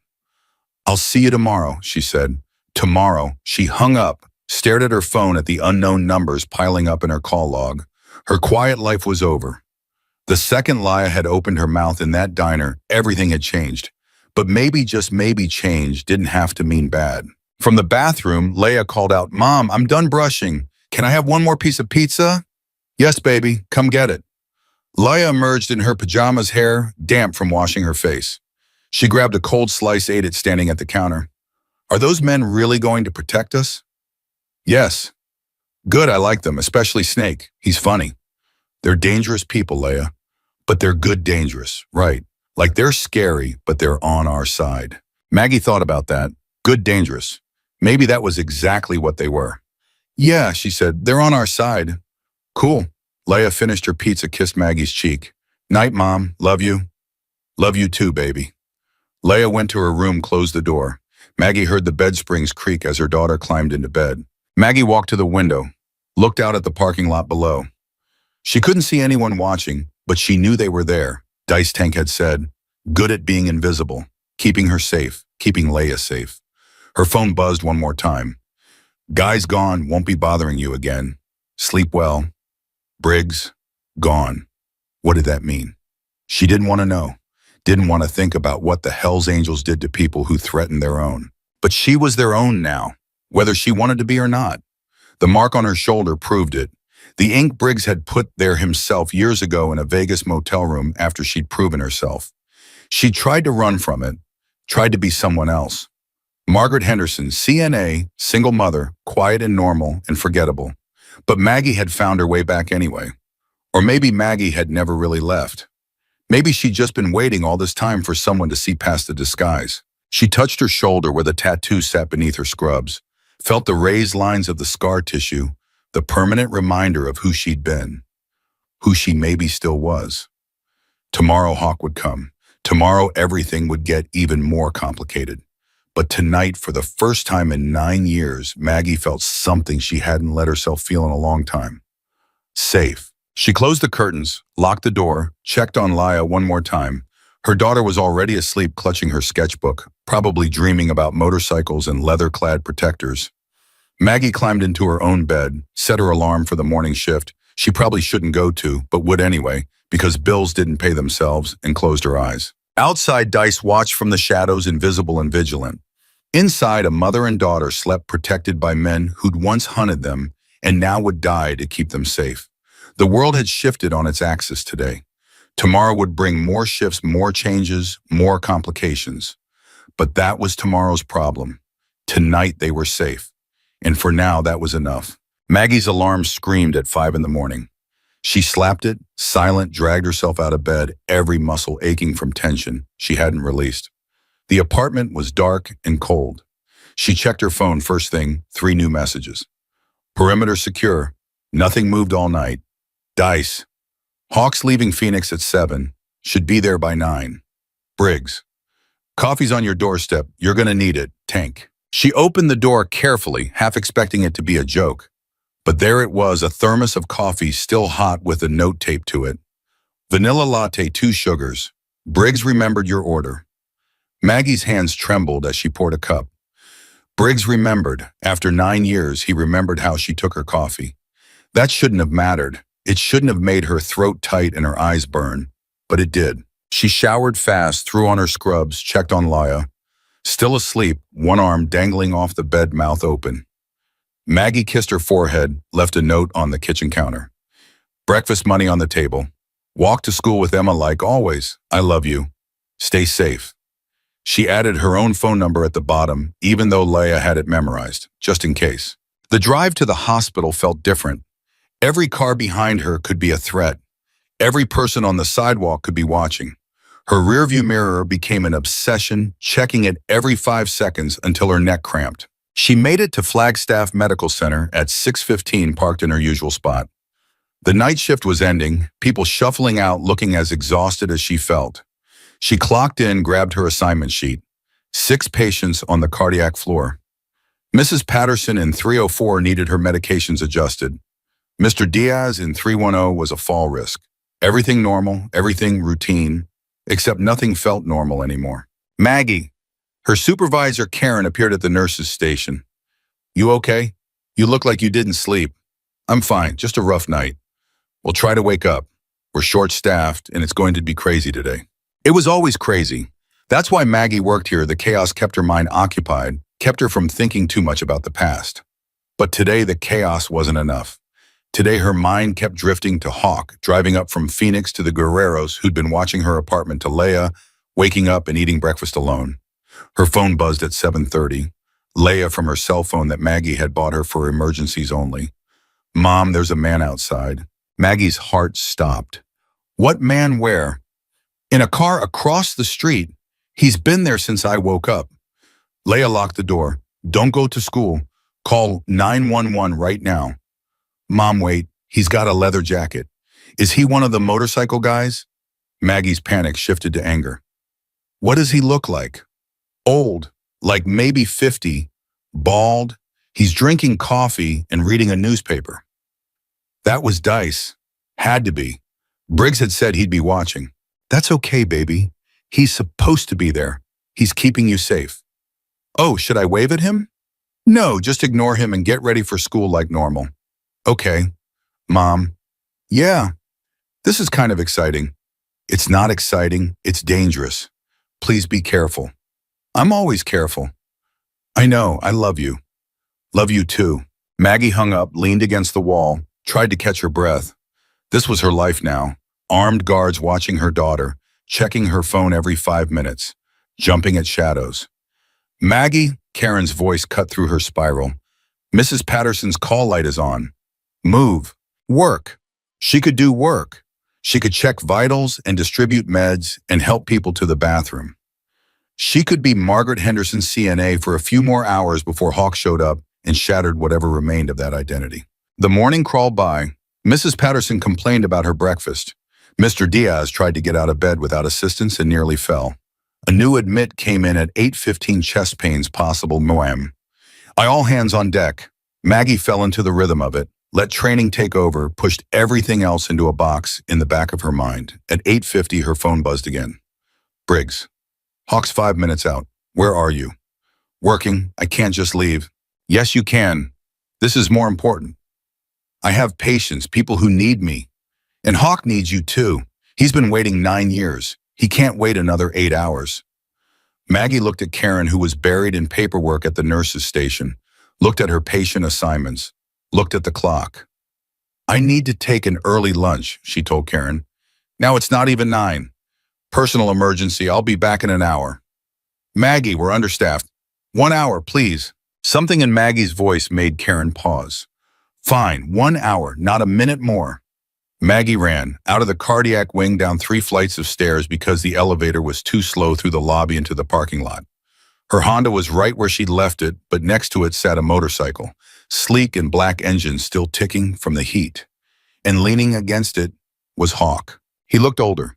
I'll see you tomorrow, she said. Tomorrow. She hung up, stared at her phone at the unknown numbers piling up in her call log. Her quiet life was over. The second Leia had opened her mouth in that diner, everything had changed. But maybe, just maybe, change didn't have to mean bad. From the bathroom, Leia called out, Mom, I'm done brushing. Can I have one more piece of pizza? Yes, baby, come get it. Leia emerged in her pajamas, hair damp from washing her face. She grabbed a cold slice, ate it standing at the counter. Are those men really going to protect us? Yes. Good, I like them, especially Snake. He's funny. They're dangerous people, Leia. But they're good dangerous, right? Like they're scary, but they're on our side. Maggie thought about that. Good dangerous. Maybe that was exactly what they were. Yeah, she said, they're on our side. Cool. Leia finished her pizza, kissed Maggie's cheek. Night, Mom. Love you. Love you too, baby. Leia went to her room, closed the door. Maggie heard the bed springs creak as her daughter climbed into bed. Maggie walked to the window, looked out at the parking lot below. She couldn't see anyone watching, but she knew they were there. Dice Tank had said, good at being invisible, keeping her safe, keeping Leia safe. Her phone buzzed one more time. Guy's gone, won't be bothering you again. Sleep well. Briggs, gone. What did that mean? She didn't want to know, didn't want to think about what the Hell's Angels did to people who threatened their own. But she was their own now, whether she wanted to be or not. The mark on her shoulder proved it. The ink Briggs had put there himself years ago in a Vegas motel room after she'd proven herself. She tried to run from it, tried to be someone else. Margaret Henderson, CNA, single mother, quiet and normal and forgettable. But Maggie had found her way back anyway. Or maybe Maggie had never really left. Maybe she'd just been waiting all this time for someone to see past the disguise. She touched her shoulder where the tattoo sat beneath her scrubs, felt the raised lines of the scar tissue, the permanent reminder of who she'd been, who she maybe still was. Tomorrow Hawk would come. Tomorrow everything would get even more complicated. But tonight, for the first time in 9 years, Maggie felt something she hadn't let herself feel in a long time. Safe. She closed the curtains, locked the door, checked on Laya one more time. Her daughter was already asleep clutching her sketchbook, probably dreaming about motorcycles and leather-clad protectors. Maggie climbed into her own bed, set her alarm for the morning shift she probably shouldn't go to, but would anyway, because bills didn't pay themselves, and closed her eyes. Outside, Dice watched from the shadows, invisible and vigilant. Inside, a mother and daughter slept protected by men who'd once hunted them and now would die to keep them safe. The world had shifted on its axis today. Tomorrow would bring more shifts, more changes, more complications. But that was tomorrow's problem. Tonight they were safe. And for now, that was enough. Maggie's alarm screamed at 5 in the morning. She slapped it, silent, dragged herself out of bed, every muscle aching from tension she hadn't released. The apartment was dark and cold. She checked her phone first thing, 3 new messages. Perimeter secure. Nothing moved all night. Dice. Hawks leaving Phoenix at 7. Should be there by 9. Briggs. Coffee's on your doorstep. You're gonna need it. Tank. She opened the door carefully, half expecting it to be a joke. But there it was, a thermos of coffee still hot with a note taped to it. Vanilla latte, 2 sugars. Briggs remembered your order. Maggie's hands trembled as she poured a cup. Briggs remembered. After 9 years, he remembered how she took her coffee. That shouldn't have mattered. It shouldn't have made her throat tight and her eyes burn. But it did. She showered fast, threw on her scrubs, checked on Laya. Still asleep, one arm dangling off the bed, mouth open. Maggie kissed her forehead, left a note on the kitchen counter. Breakfast money on the table. Walk to school with Emma like always. I love you. Stay safe. She added her own phone number at the bottom, even though Leia had it memorized, just in case. The drive to the hospital felt different. Every car behind her could be a threat. Every person on the sidewalk could be watching. Her rearview mirror became an obsession, checking it every 5 seconds until her neck cramped. She made it to Flagstaff Medical Center at 6:15, parked in her usual spot. The night shift was ending, people shuffling out looking as exhausted as she felt. She clocked in, grabbed her assignment sheet. 6 patients on the cardiac floor. Mrs. Patterson in 304 needed her medications adjusted. Mr. Diaz in 310 was a fall risk. Everything normal, everything routine, except nothing felt normal anymore. Maggie. Her supervisor, Karen, appeared at the nurse's station. You okay? You look like you didn't sleep. I'm fine, just a rough night. We'll try to wake up. We're short-staffed, and it's going to be crazy today. It was always crazy. That's why Maggie worked here. The chaos kept her mind occupied, kept her from thinking too much about the past. But today, the chaos wasn't enough. Today, her mind kept drifting to Hawk, driving up from Phoenix to the Guerreros who'd been watching her apartment, to Leia, waking up and eating breakfast alone. Her phone buzzed at 7:30. Leia from her cell phone that Maggie had bought her for emergencies only. Mom, there's a man outside. Maggie's heart stopped. What man? Where? In a car across the street. He's been there since I woke up. Leia locked the door. Don't go to school. Call 911 right now. Mom, wait. He's got a leather jacket. Is he one of the motorcycle guys? Maggie's panic shifted to anger. What does he look like? Old, like maybe 50, bald. He's drinking coffee and reading a newspaper. That was Dice. Had to be. Briggs had said he'd be watching. That's okay, baby. He's supposed to be there. He's keeping you safe. Oh, should I wave at him? No, just ignore him and get ready for school like normal. Okay. Mom. Yeah. This is kind of exciting. It's not exciting. It's dangerous. Please be careful. I'm always careful. I know. I love you. Love you too. Maggie hung up, leaned against the wall, tried to catch her breath. This was her life now. Armed guards watching her daughter, checking her phone every 5 minutes, jumping at shadows. Maggie, Karen's voice cut through her spiral. Mrs. Patterson's call light is on. Move. Work. She could do work. She could check vitals and distribute meds and help people to the bathroom. She could be Margaret Henderson CNA for a few more hours before Hawk showed up and shattered whatever remained of that identity. The morning crawled by. Mrs. Patterson complained about her breakfast. Mr. Diaz tried to get out of bed without assistance and nearly fell. A new admit came in at 8:15, chest pains possible, moam. All hands on deck. Maggie fell into the rhythm of it, let training take over, pushed everything else into a box in the back of her mind. At 8:50, her phone buzzed again. Briggs. Hawk's 5 minutes out. Where are you? Working. I can't just leave. Yes, you can. This is more important. I have patients, people who need me. And Hawk needs you too. He's been waiting 9 years. He can't wait another 8 hours. Maggie looked at Karen, who was buried in paperwork at the nurse's station, looked at her patient assignments, looked at the clock. I need to take an early lunch, she told Karen. Now it's not even 9. Personal emergency, I'll be back in an hour. Maggie, we're understaffed. 1 hour, please. Something in Maggie's voice made Karen pause. Fine, 1 hour, not a minute more. Maggie ran out of the cardiac wing down 3 flights of stairs because the elevator was too slow through the lobby into the parking lot. Her Honda was right where she'd left it, but next to it sat a motorcycle, sleek and black engine still ticking from the heat. And leaning against it was Hawk. He looked older.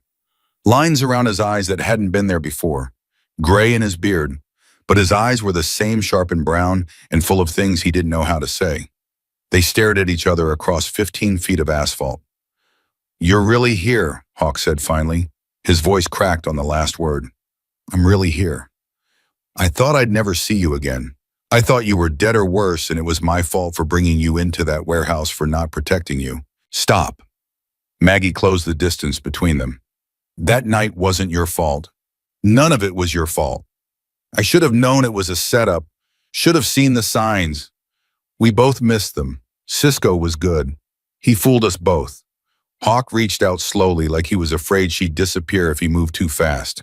Lines around his eyes that hadn't been there before. Gray in his beard, but his eyes were the same sharp and brown and full of things he didn't know how to say. They stared at each other across 15 feet of asphalt. You're really here, Hawk said finally. His voice cracked on the last word. I'm really here. I thought I'd never see you again. I thought you were dead or worse, and it was my fault for bringing you into that warehouse for not protecting you. Stop. Maggie closed the distance between them. That night wasn't your fault. None of it was your fault. I should have known it was a setup, should have seen the signs. We both missed them. Cisco was good. He fooled us both. Hawk reached out slowly like he was afraid she'd disappear if he moved too fast.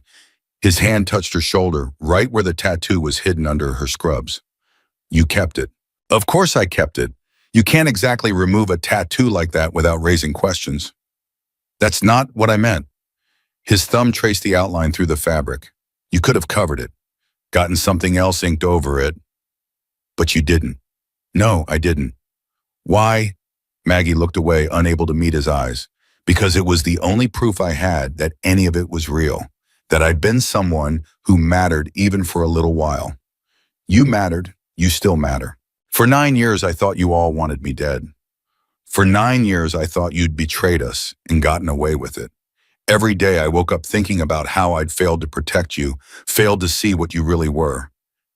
His hand touched her shoulder, right where the tattoo was hidden under her scrubs. You kept it. Of course I kept it. You can't exactly remove a tattoo like that without raising questions. That's not what I meant. His thumb traced the outline through the fabric. You could have covered it, gotten something else inked over it. But you didn't. No, I didn't. Why? Maggie looked away, unable to meet his eyes. Because it was the only proof I had that any of it was real, that I'd been someone who mattered even for a little while. You mattered. You still matter. For 9 years, I thought you all wanted me dead. For 9 years, I thought you'd betrayed us and gotten away with it. Every day I woke up thinking about how I'd failed to protect you, failed to see what you really were.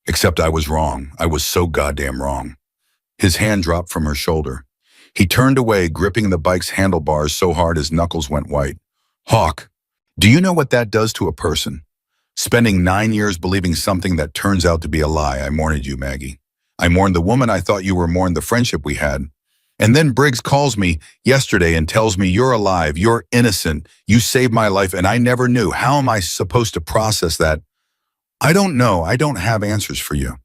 Except I was wrong. I was so goddamn wrong. His hand dropped from her shoulder. He turned away, gripping the bike's handlebars so hard his knuckles went white. Hawk, do you know what that does to a person? Spending 9 years believing something that turns out to be a lie. I mourned you, Maggie. I mourned the woman I thought you were, mourned the friendship we had. And then Briggs calls me yesterday and tells me you're alive, you're innocent, you saved my life, and I never knew. How am I supposed to process that? I don't know. I don't have answers for you.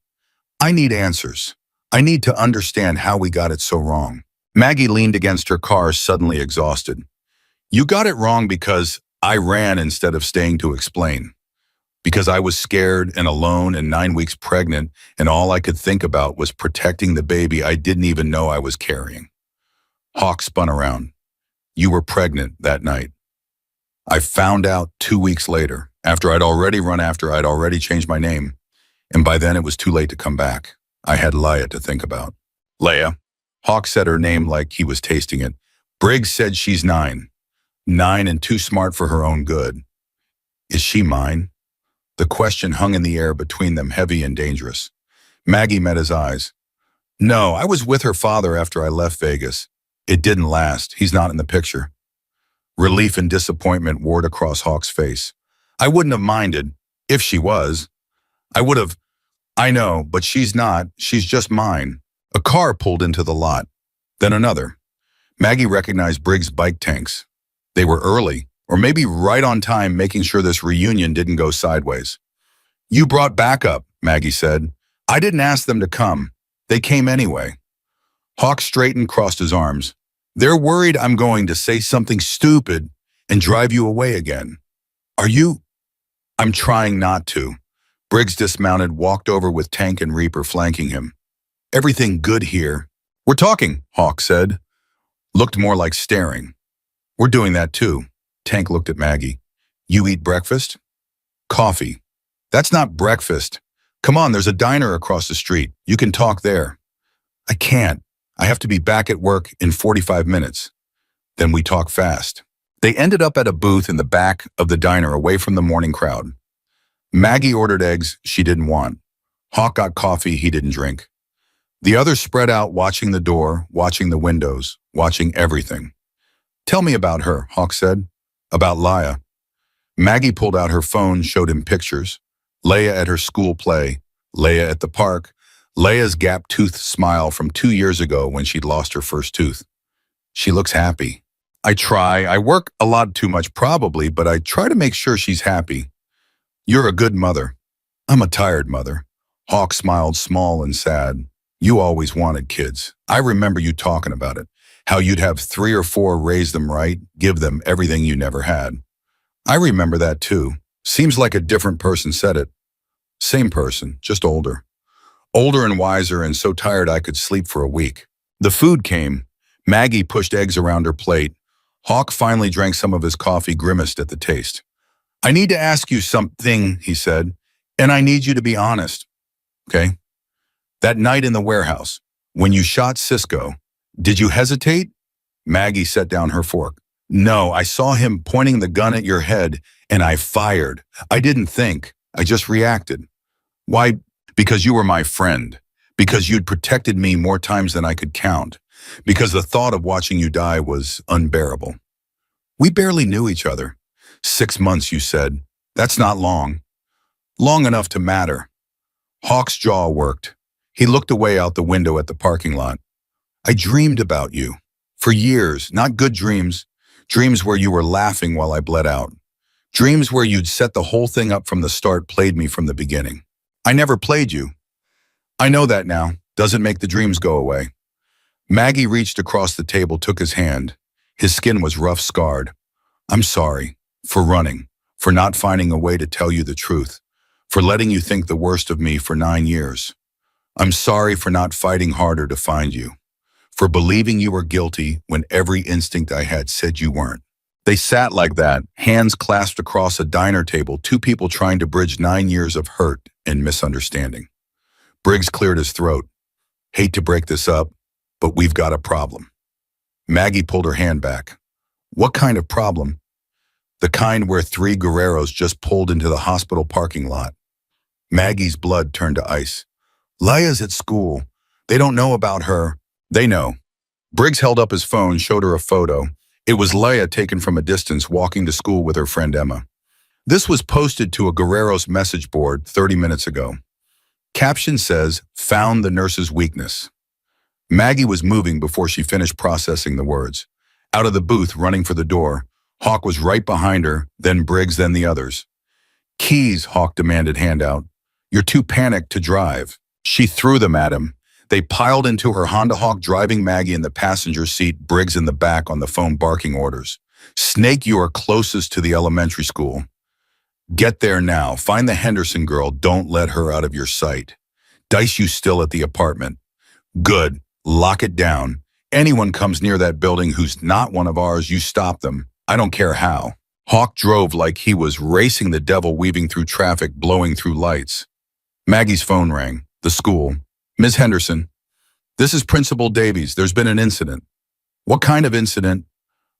I need answers. I need to understand how we got it so wrong. Maggie leaned against her car, suddenly exhausted. You got it wrong because I ran instead of staying to explain. Because I was scared and alone and 9 weeks pregnant, and all I could think about was protecting the baby I didn't even know I was carrying. Hawk spun around. You were pregnant that night. I found out 2 weeks later, after I'd already run after I'd already changed my name. And by then it was too late to come back. I had Leia to think about. Leia. Hawk said her name like he was tasting it. Briggs said she's 9. 9 and too smart for her own good. Is she mine? The question hung in the air between them, heavy and dangerous. Maggie met his eyes. No, I was with her father after I left Vegas. It didn't last. He's not in the picture. Relief and disappointment warred across Hawk's face. I wouldn't have minded, if she was. I would have. I know, but she's not. She's just mine. A car pulled into the lot. Then another. Maggie recognized Briggs' bike tanks. They were early, or maybe right on time, making sure this reunion didn't go sideways. You brought backup, Maggie said. I didn't ask them to come. They came anyway. Hawk straightened, crossed his arms. They're worried I'm going to say something stupid and drive you away again. Are you? I'm trying not to. Briggs dismounted, walked over with Tank and Reaper flanking him. Everything good here? We're talking, Hawk said. Looked more like staring. We're doing that too. Tank looked at Maggie. You eat breakfast? Coffee. That's not breakfast. Come on, there's a diner across the street. You can talk there. I can't. I have to be back at work in 45 minutes. Then we talk fast. They ended up at a booth in the back of the diner away from the morning crowd. Maggie ordered eggs she didn't want. Hawk got coffee he didn't drink. The others spread out, watching the door, watching the windows, watching everything. Tell me about her, Hawk said. About Laya. Maggie pulled out her phone, showed him pictures. Leia at her school play, Leia at the park, Leia's gap-toothed smile from 2 years ago when she'd lost her first tooth. She looks happy. I work a lot too much probably, but I try to make sure she's happy. You're a good mother. I'm a tired mother. Hawk smiled, small and sad. You always wanted kids. I remember you talking about it. How you'd have 3 or 4, raise them right, give them everything you never had. I remember that too. Seems like a different person said it. Same person, just older. Older and wiser and so tired I could sleep for a week. The food came. Maggie pushed eggs around her plate. Hawk finally drank some of his coffee, grimaced at the taste. I need to ask you something, he said, and I need you to be honest. Okay? That night in the warehouse, when you shot Cisco, did you hesitate? Maggie set down her fork. No, I saw him pointing the gun at your head, and I fired. I didn't think. I just reacted. Why? Because you were my friend. Because you'd protected me more times than I could count. Because the thought of watching you die was unbearable. We barely knew each other. 6 months, you said. That's not long. Long enough to matter. Hawk's jaw worked. He looked away out the window at the parking lot. I dreamed about you. For years, not good dreams. Dreams where you were laughing while I bled out. Dreams where you'd set the whole thing up from the start, played me from the beginning. I never played you. I know that now. Doesn't make the dreams go away. Maggie reached across the table, took his hand. His skin was rough, scarred. I'm sorry. For running. For not finding a way to tell you the truth. For letting you think the worst of me for 9 years. I'm sorry for not fighting harder to find you. For believing you were guilty when every instinct I had said you weren't. They sat like that, hands clasped across a diner table, 2 people trying to bridge 9 years of hurt and misunderstanding. Briggs cleared his throat. Hate to break this up, but we've got a problem. Maggie pulled her hand back. What kind of problem? The kind where 3 Guerreros just pulled into the hospital parking lot. Maggie's blood turned to ice. Laya's at school. They don't know about her. They know. Briggs held up his phone, showed her a photo. It was Leia taken from a distance, walking to school with her friend Emma. This was posted to a Guerrero's message board 30 minutes ago. Caption says, found the nurse's weakness. Maggie was moving before she finished processing the words. Out of the booth, running for the door, Hawk was right behind her, then Briggs, then the others. Keys, Hawk demanded handout. You're too panicked to drive. She threw them at him. They piled into her Honda Hawk, driving Maggie in the passenger seat, Briggs in the back on the phone barking orders. Snake, you are closest to the elementary school. Get there now. Find the Henderson girl. Don't let her out of your sight. Dice, you still at the apartment. Good. Lock it down. Anyone comes near that building who's not one of ours, you stop them. I don't care how. Hawk drove like he was racing the devil, weaving through traffic, blowing through lights. Maggie's phone rang. The school. Ms. Henderson, this is Principal Davies. There's been an incident. What kind of incident?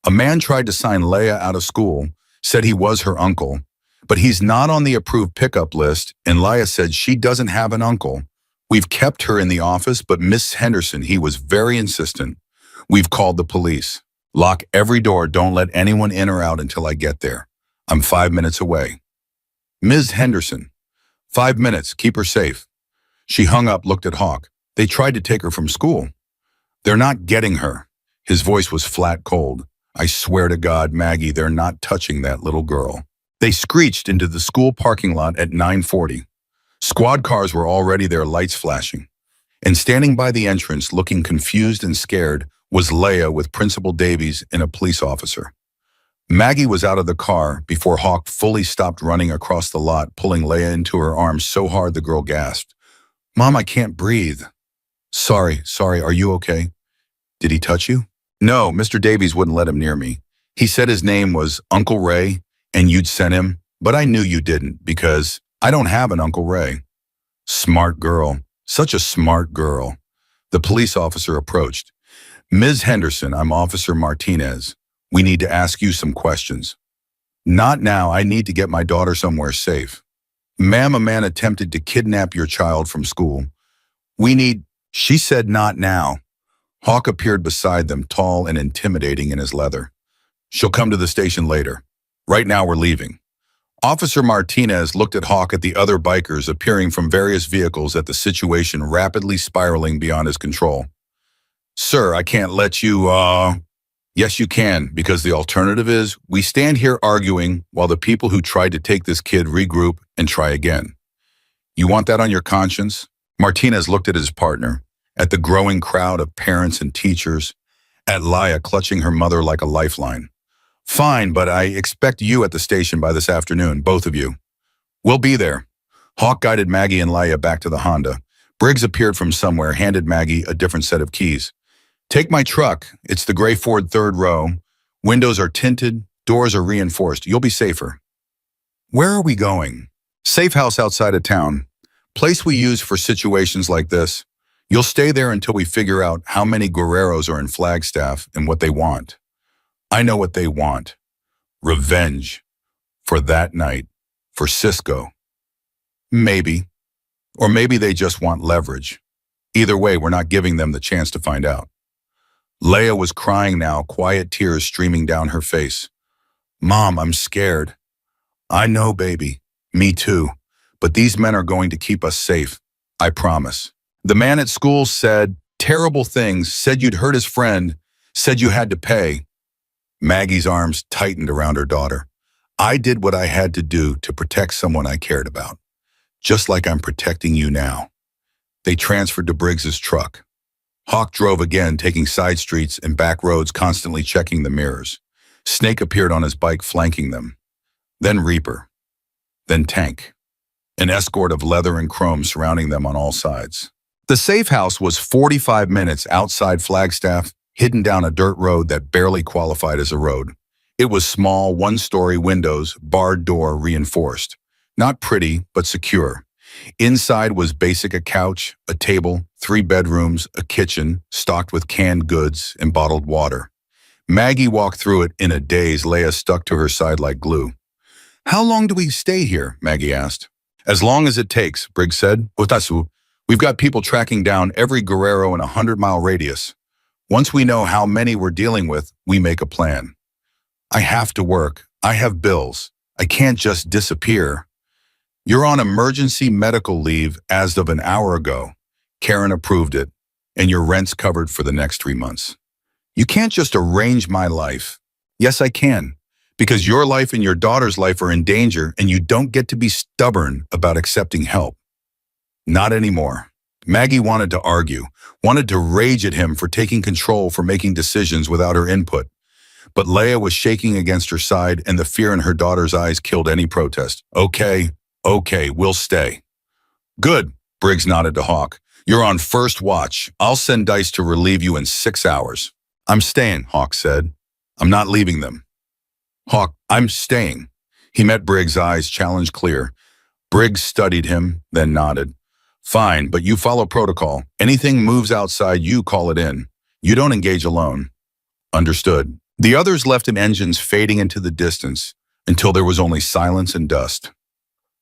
A man tried to sign Leia out of school, said he was her uncle, but he's not on the approved pickup list, and Leia said she doesn't have an uncle. We've kept her in the office, but Miss Henderson, he was very insistent. We've called the police. Lock every door. Don't let anyone in or out until I get there. I'm 5 minutes away. Ms. Henderson, 5 minutes. Keep her safe. She hung up, looked at Hawk. They tried to take her from school. They're not getting her. His voice was flat cold. I swear to God, Maggie, they're not touching that little girl. They screeched into the school parking lot at 9:40. Squad cars were already there, lights flashing. And standing by the entrance, looking confused and scared, was Leia with Principal Davies and a police officer. Maggie was out of the car before Hawk fully stopped running across the lot, pulling Leia into her arms so hard the girl gasped. "Mom, I can't breathe." Sorry, are you okay? Did he touch you?" "No, Mr. Davies wouldn't let him near me. He said his name was Uncle Ray and you'd sent him, but I knew you didn't because I don't have an Uncle Ray." Smart girl. Such a smart girl. The police officer approached. "Ms. Henderson, I'm Officer Martinez. We need to ask you some questions." "Not now. I need to get my daughter somewhere safe." "Ma'am, a man attempted to kidnap your child from school. We need—" She said not now. Hawk appeared beside them, tall and intimidating in his leather. "She'll come to the station later. Right now we're leaving." Officer Martinez looked at Hawk at the other bikers appearing from various vehicles at the situation rapidly spiraling beyond his control. "Sir, I can't let you, Yes, you can, because the alternative is we stand here arguing while the people who tried to take this kid regroup and try again. You want that on your conscience?" Martinez looked at his partner, at the growing crowd of parents and teachers, at Leia clutching her mother like a lifeline. "Fine, but I expect you at the station by this afternoon, both of you." "We'll be there." Hawk guided Maggie and Leia back to the Honda. Briggs appeared from somewhere, handed Maggie a different set of keys. "Take my truck. It's the gray Ford third row. Windows are tinted, doors are reinforced. You'll be safer." "Where are we going?" "Safe house outside of town. Place we use for situations like this. You'll stay there until we figure out how many Guerreros are in Flagstaff and what they want." "I know what they want. Revenge. For that night. For Cisco." "Maybe. Or maybe they just want leverage. Either way, we're not giving them the chance to find out." Leia was crying now, quiet tears streaming down her face. "Mom, I'm scared." "I know, baby. Me too. But these men are going to keep us safe. I promise." "The man at school said terrible things, said you'd hurt his friend, said you had to pay." Maggie's arms tightened around her daughter. "I did what I had to do to protect someone I cared about, just like I'm protecting you now." They transferred to Briggs's truck. Hawk drove again, taking side streets and back roads, constantly checking the mirrors. Snake appeared on his bike, flanking them. Then Reaper. Then Tank. An escort of leather and chrome surrounding them on all sides. The safe house was 45 minutes outside Flagstaff, hidden down a dirt road that barely qualified as a road. It was small, one-story windows, barred door, reinforced. Not pretty, but secure. Inside was basic: a couch, a table, 3 bedrooms, a kitchen, stocked with canned goods and bottled water. Maggie walked through it in a daze. Leia stuck to her side like glue. "How long do we stay here?" Maggie asked. "As long as it takes," Briggs said. "Otasu, we've got people tracking down every Guerrero in a 100-mile radius. Once we know how many we're dealing with, we make a plan." "I have to work. I have bills. I can't just disappear." "You're on emergency medical leave as of an hour ago. Karen approved it, and your rent's covered for the next 3 months." "You can't just arrange my life." "Yes, I can, because your life and your daughter's life are in danger, and you don't get to be stubborn about accepting help." "Not anymore." Maggie wanted to argue, wanted to rage at him for taking control, for making decisions without her input. But Leia was shaking against her side, and the fear in her daughter's eyes killed any protest. Okay, we'll stay." "Good," Briggs nodded to Hawk. "You're on first watch. I'll send Dice to relieve you in 6 hours." "I'm staying," Hawk said. "I'm not leaving them." "Hawk, I'm staying." He met Briggs' eyes, challenge clear. Briggs studied him, then nodded. "Fine, but you follow protocol. Anything moves outside, you call it in. You don't engage alone." "Understood." The others left him, engines fading into the distance until there was only silence and dust.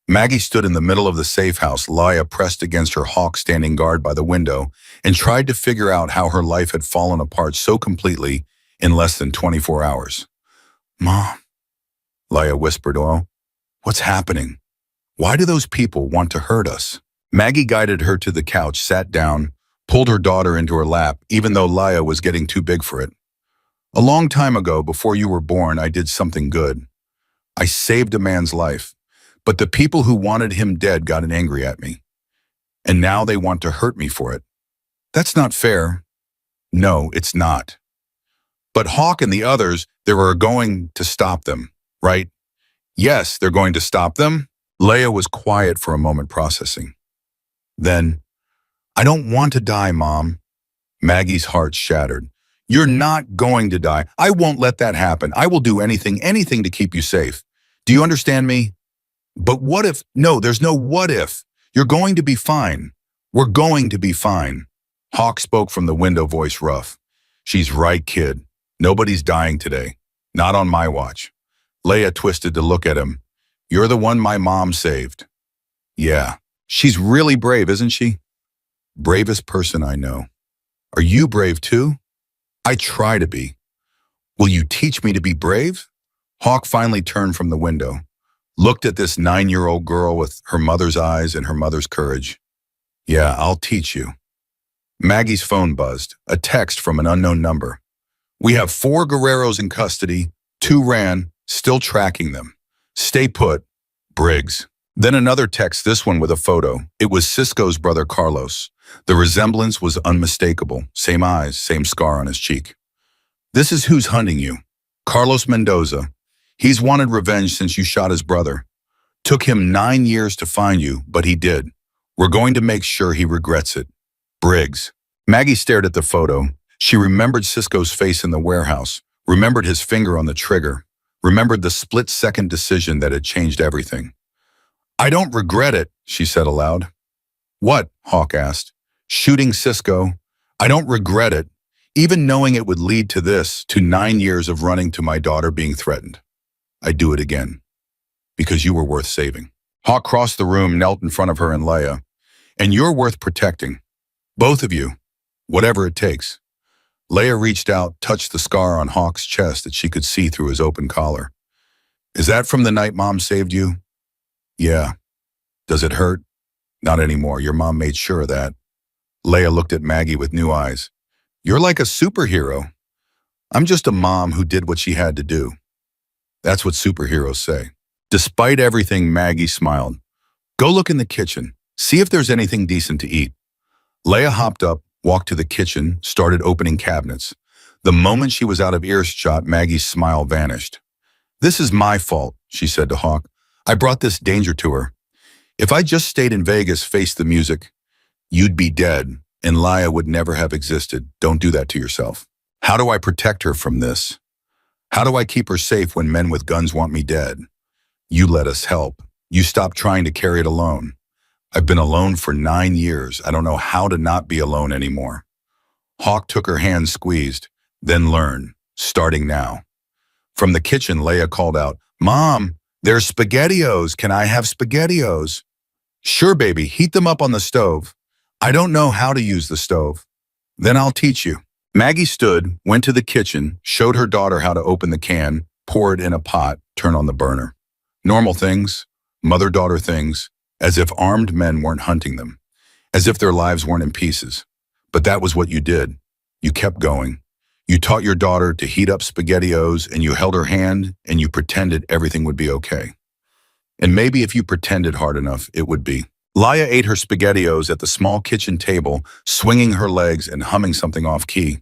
Maggie stood in the middle of the safe house, Leia pressed against her, Hawk standing guard by the window, and tried to figure out how her life had fallen apart so completely in less than 24 hours. "Mom," Leia whispered, "Oh, what's happening? Why do those people want to hurt us?" Maggie guided her to the couch, sat down, pulled her daughter into her lap, even though Leia was getting too big for it. "A long time ago, before you were born, I did something good. I saved a man's life, but the people who wanted him dead got angry at me. And now they want to hurt me for it. That's not fair. No, it's not. But Hawk and the others, they were going to stop them, right? Yes, they're going to stop them. Leia was quiet for a moment, processing. Then, I don't want to die, Mom. Maggie's heart shattered. You're not going to die. I won't let that happen. I will do anything to keep you safe. Do you understand me? But what if? No, there's no what if. You're going to be fine. We're going to be fine. Hawk spoke from the window, voice rough. She's right, kid. Nobody's dying today. Not on my watch. Leia twisted to look at him. You're the one my mom saved. Yeah, she's really brave, isn't she? Bravest person I know. Are you brave too? I try to be. Will you teach me to be brave? Hawk finally turned from the window, looked at this 9-year-old girl with her mother's eyes and her mother's courage. Yeah, I'll teach you. Maggie's phone buzzed, a text from an unknown number. We have 4 Guerreros in custody, 2 ran, still tracking them. Stay put, Briggs. Then another text, this one with a photo. It was Cisco's brother Carlos. The resemblance was unmistakable. Same eyes, same scar on his cheek. This is who's hunting you. Carlos Mendoza. He's wanted revenge since you shot his brother. Took him 9 years to find you, but he did. We're going to make sure he regrets it. Briggs. Maggie stared at the photo. She remembered Cisco's face in the warehouse, remembered his finger on the trigger, remembered the split-second decision that had changed everything. I don't regret it, she said aloud. What? Hawk asked. Shooting Cisco. I don't regret it, even knowing it would lead to this, to 9 years of running to my daughter being threatened. I'd do it again. Because you were worth saving. Hawk crossed the room, knelt in front of her and Leia. And you're worth protecting. Both of you. Whatever it takes. Leia reached out, touched the scar on Hawk's chest that she could see through his open collar. Is that from the night Mom saved you? Yeah. Does it hurt? Not anymore. Your mom made sure of that. Leia looked at Maggie with new eyes. You're like a superhero. I'm just a mom who did what she had to do. That's what superheroes say. Despite everything, Maggie smiled. Go look in the kitchen. See if there's anything decent to eat. Leia hopped up, walked to the kitchen, started opening cabinets. The moment she was out of earshot, Maggie's smile vanished. This is my fault, she said to Hawk. I brought this danger to her. If I just stayed in Vegas, faced the music, you'd be dead, and Leia would never have existed. Don't do that to yourself. How do I protect her from this? How do I keep her safe when men with guns want me dead? You let us help. You stop trying to carry it alone. I've been alone for 9 years. I don't know how to not be alone anymore. Hawk took her hand, squeezed, then learn, starting now. From the kitchen, Leia called out, Mom, there's SpaghettiOs. Can I have SpaghettiOs? Sure, baby, heat them up on the stove. I don't know how to use the stove. Then I'll teach you. Maggie stood, went to the kitchen, showed her daughter how to open the can, pour it in a pot, turn on the burner. Normal things, mother-daughter things, as if armed men weren't hunting them, as if their lives weren't in pieces. But that was what you did. You kept going. You taught your daughter to heat up SpaghettiOs, and you held her hand, and you pretended everything would be okay. And maybe if you pretended hard enough, it would be. Leia ate her SpaghettiOs at the small kitchen table, swinging her legs and humming something off-key.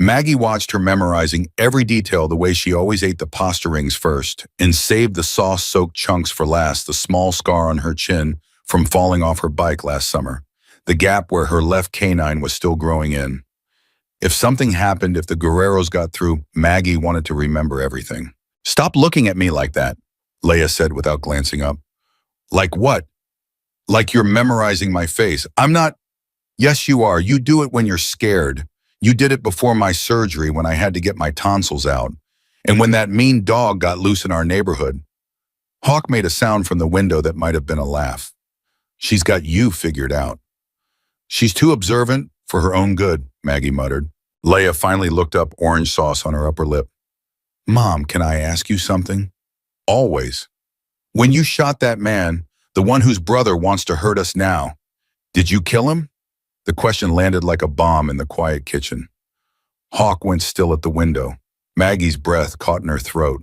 Maggie watched her memorizing every detail the way she always ate the pasta rings first and saved the sauce-soaked chunks for last, the small scar on her chin from falling off her bike last summer, the gap where her left canine was still growing in. If something happened, if the Guerreros got through, Maggie wanted to remember everything. Stop looking at me like that, Leia said without glancing up. Like what? Like you're memorizing my face. I'm not. Yes, you are. You do it when you're scared. You did it before my surgery when I had to get my tonsils out. And when that mean dog got loose in our neighborhood. Hawk made a sound from the window that might have been a laugh. She's got you figured out. She's too observant for her own good, Maggie muttered. Leia finally looked up, orange sauce on her upper lip. Mom, can I ask you something? Always. When you shot that man, the one whose brother wants to hurt us now, did you kill him? The question landed like a bomb in the quiet kitchen. Hawk went still at the window. Maggie's breath caught in her throat.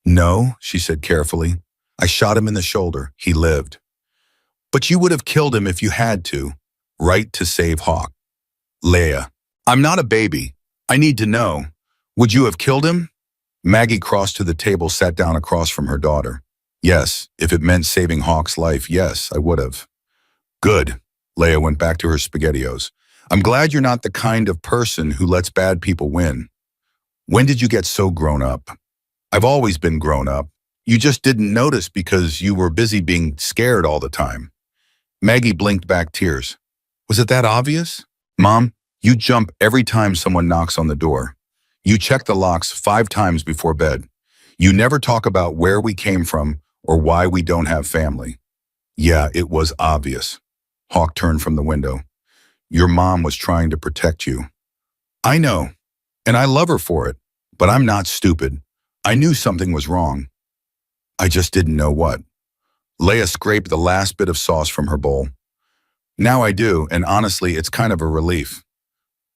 No, she said carefully. I shot him in the shoulder. He lived. But you would have killed him if you had to, right to save Hawk. Leah, I'm not a baby. I need to know. Would you have killed him? Maggie crossed to the table, sat down across from her daughter. Yes, if it meant saving Hawk's life, yes, I would have. Good. Leah went back to her SpaghettiOs. I'm glad you're not the kind of person who lets bad people win. When did you get so grown up? I've always been grown up. You just didn't notice because you were busy being scared all the time. Maggie blinked back tears. Was it that obvious? Mom, you jump every time someone knocks on the door. You check the locks 5 times before bed. You never talk about where we came from or why we don't have family. Yeah, it was obvious. Hawk turned from the window. Your mom was trying to protect you. I know, and I love her for it, but I'm not stupid. I knew something was wrong. I just didn't know what. Leah scraped the last bit of sauce from her bowl. Now I do, and honestly, it's kind of a relief.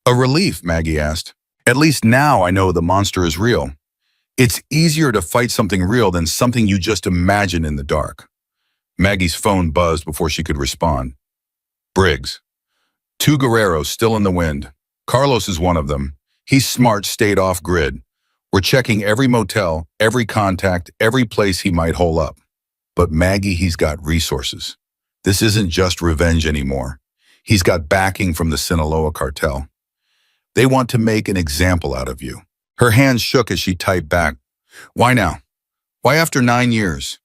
A relief, Maggie asked. At least now I know the monster is real. It's easier to fight something real than something you just imagine in the dark. Maggie's phone buzzed before she could respond. Briggs. 2 Guerreros still in the wind. Carlos is one of them. He's smart, stayed off grid. We're checking every motel, every contact, every place he might hole up. But Maggie, he's got resources. This isn't just revenge anymore. He's got backing from the Sinaloa cartel. They want to make an example out of you. Her hands shook as she typed back. Why now? Why after 9 years?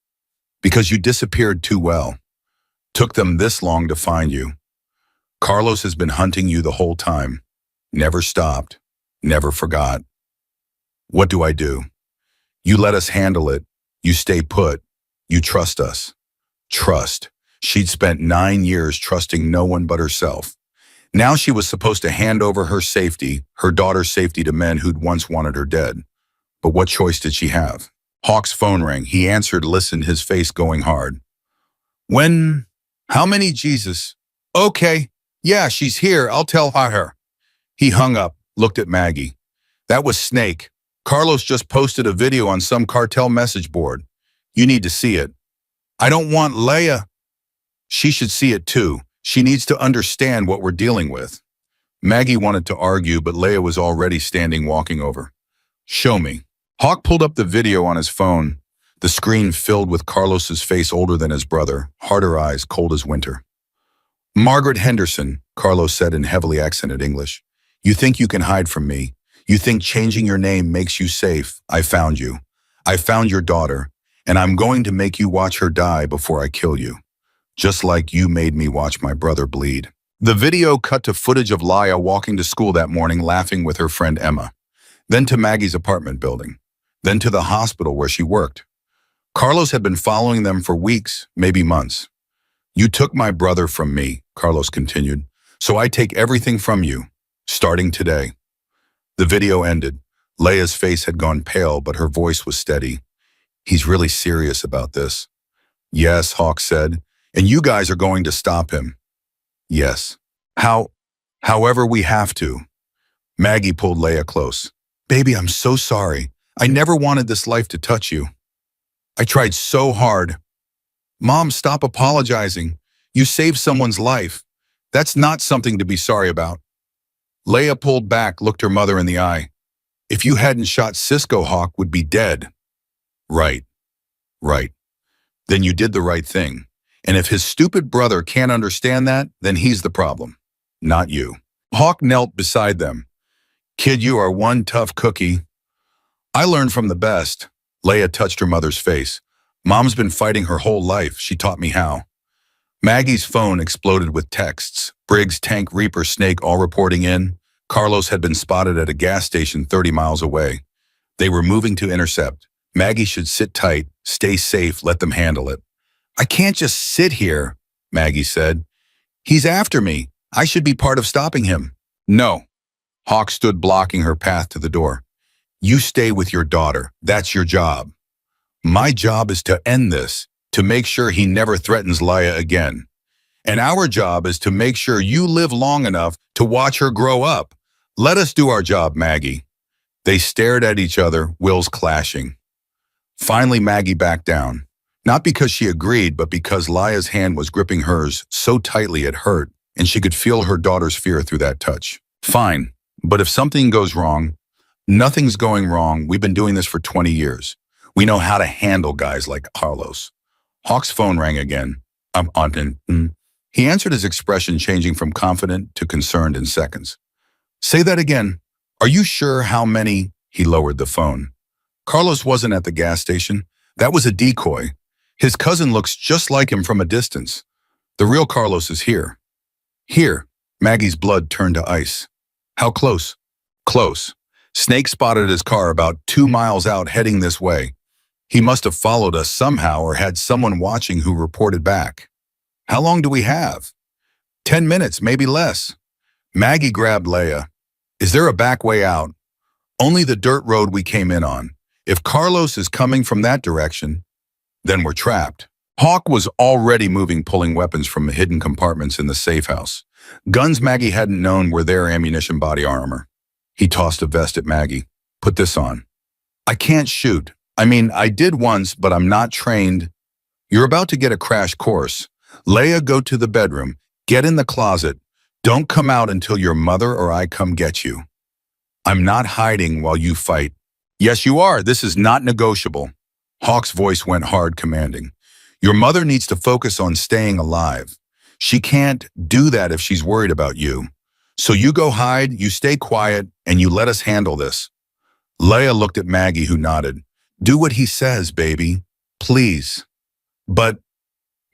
Because you disappeared too well. Took them this long to find you. Carlos has been hunting you the whole time. Never stopped. Never forgot. What do I do? You let us handle it. You stay put. You trust us. Trust. She'd spent 9 years trusting no one but herself. Now she was supposed to hand over her safety, her daughter's safety, to men who'd once wanted her dead. But what choice did she have? Hawk's phone rang. He answered, listened, his face going hard. When? How many, Jesus? Okay. Yeah, she's here. I'll tell her. He hung up, looked at Maggie. That was Snake. Carlos just posted a video on some cartel message board. You need to see it. I don't want Leah. She should see it too. She needs to understand what we're dealing with. Maggie wanted to argue, but Leah was already standing, walking over. Show me. Hawk pulled up the video on his phone. The screen filled with Carlos's face, older than his brother, harder eyes, cold as winter. Margaret Henderson, Carlos said in heavily accented English. You think you can hide from me. You think changing your name makes you safe. I found you. I found your daughter, and I'm going to make you watch her die before I kill you. Just like you made me watch my brother bleed. The video cut to footage of Laya walking to school that morning, laughing with her friend Emma. Then to Maggie's apartment building. Then to the hospital where she worked. Carlos had been following them for weeks, maybe months. You took my brother from me, Carlos continued, so I take everything from you, starting today. The video ended. Leah's face had gone pale, but her voice was steady. He's really serious about this. Yes, Hawk said. And you guys are going to stop him. Yes. However, we have to. Maggie pulled Leah close. Baby, I'm so sorry. I never wanted this life to touch you. I tried so hard. Mom, stop apologizing. You saved someone's life. That's not something to be sorry about. Leah pulled back, looked her mother in the eye. If you hadn't shot Cisco, Hawk would be dead. Right. Then you did the right thing. And if his stupid brother can't understand that, then he's the problem, not you. Hawk knelt beside them. Kid, you are one tough cookie. I learned from the best. Leah touched her mother's face. Mom's been fighting her whole life. She taught me how. Maggie's phone exploded with texts. Briggs, Tank, Reaper, Snake all reporting in. Carlos had been spotted at a gas station 30 miles away. They were moving to intercept. Maggie should sit tight, stay safe, let them handle it. I can't just sit here, Maggie said. He's after me. I should be part of stopping him. No. Hawk stood blocking her path to the door. You stay with your daughter. That's your job. My job is to end this, to make sure he never threatens Laya again. And our job is to make sure you live long enough to watch her grow up. Let us do our job, Maggie. They stared at each other, wills clashing. Finally, Maggie backed down. Not because she agreed, but because Laya's hand was gripping hers so tightly it hurt, and she could feel her daughter's fear through that touch. Fine, but if something goes wrong, nothing's going wrong. We've been doing this for 20 years. We know how to handle guys like Carlos. Hawk's phone rang again. I'm on. He answered, his expression changing from confident to concerned in seconds. Say that again. Are you sure how many? He lowered the phone. Carlos wasn't at the gas station. That was a decoy. His cousin looks just like him from a distance. The real Carlos is here. Here. Maggie's blood turned to ice. How close? Close. Snake spotted his car about 2 miles out heading this way. He must have followed us somehow or had someone watching who reported back. How long do we have? 10 minutes, maybe less. Maggie grabbed Leia. Is there a back way out? Only the dirt road we came in on. If Carlos is coming from that direction, then we're trapped. Hawk was already moving, pulling weapons from the hidden compartments in the safe house. Guns Maggie hadn't known were their ammunition, body armor. He tossed a vest at Maggie. Put this on. I can't shoot. I mean, I did once, but I'm not trained. You're about to get a crash course. Leia, go to the bedroom. Get in the closet. Don't come out until your mother or I come get you. I'm not hiding while you fight. Yes, you are. This is not negotiable. Hawk's voice went hard, commanding. Your mother needs to focus on staying alive. She can't do that if she's worried about you. So you go hide, you stay quiet, and you let us handle this. Leia looked at Maggie, who nodded. Do what he says, baby. Please. But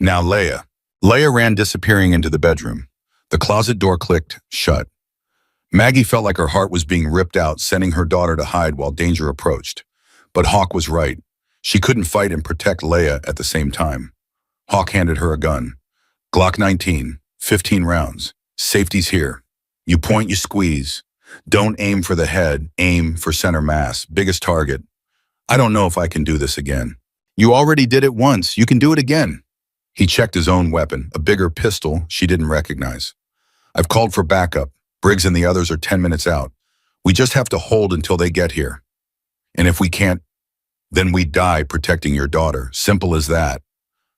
now Leia. Leia ran, disappearing into the bedroom. The closet door clicked shut. Maggie felt like her heart was being ripped out, sending her daughter to hide while danger approached. But Hawk was right. She couldn't fight and protect Leia at the same time. Hawk handed her a gun. Glock 19, 15 rounds. Safety's here. You point, you squeeze. Don't aim for the head, aim for center mass, biggest target. I don't know if I can do this again. You already did it once, you can do it again. He checked his own weapon, a bigger pistol she didn't recognize. I've called for backup. Briggs and the others are 10 minutes out. We just have to hold until they get here. And if we can't, then we die protecting your daughter. Simple as that.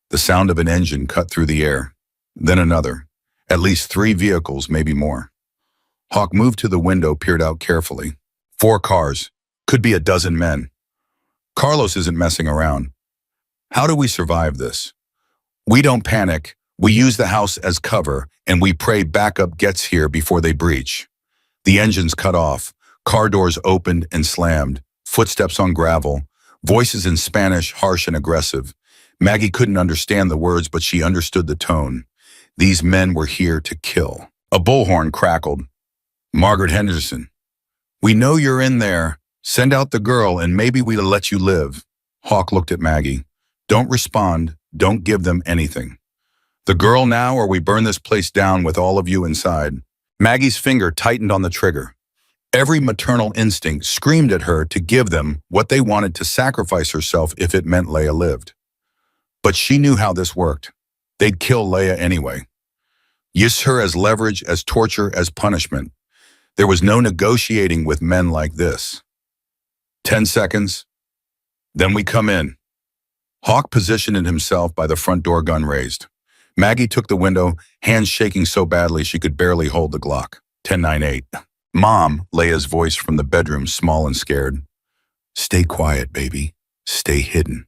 The sound of an engine cut through the air. Then another. At least 3 vehicles, maybe more. Hawk moved to the window, peered out carefully. 4 cars. Could be a dozen men. Carlos isn't messing around. How do we survive this? We don't panic. We use the house as cover, and we pray backup gets here before they breach. The engines cut off. Car doors opened and slammed. Footsteps on gravel. Voices in Spanish, harsh and aggressive. Maggie couldn't understand the words, but she understood the tone. These men were here to kill. A bullhorn crackled. Margaret Henderson. We know you're in there. Send out the girl and maybe we'll let you live. Hawk looked at Maggie. Don't respond. Don't give them anything. The girl now, or we burn this place down with all of you inside. Maggie's finger tightened on the trigger. Every maternal instinct screamed at her to give them what they wanted, to sacrifice herself if it meant Leia lived. But she knew how this worked. They'd kill Leia anyway. Use her as leverage, as torture, as punishment. There was no negotiating with men like this. 10 seconds. Then we come in. Hawk positioned himself by the front door, gun raised. Maggie took the window, hands shaking so badly she could barely hold the Glock. 10-9-8. Mom, Leia's voice from the bedroom, small and scared. Stay quiet, baby. Stay hidden.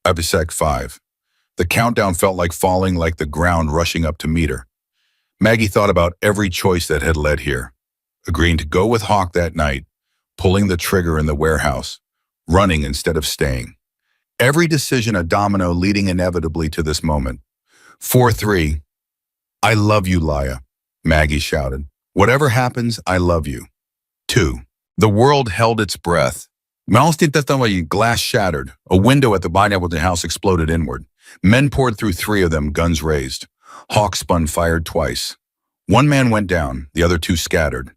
Ibisek 5. The countdown felt like falling, like the ground rushing up to meet her. Maggie thought about every choice that had led here. Agreeing to go with Hawk that night, pulling the trigger in the warehouse, running instead of staying. Every decision a domino leading inevitably to this moment. 4-3. I love you, Leia, Maggie shouted. Whatever happens, I love you. 2. The world held its breath. Glass shattered. A window at the bottom of the house exploded inward. Men poured through, 3 of them, guns raised. Hawk spun, fired twice. 1 man went down, the other 2 scattered.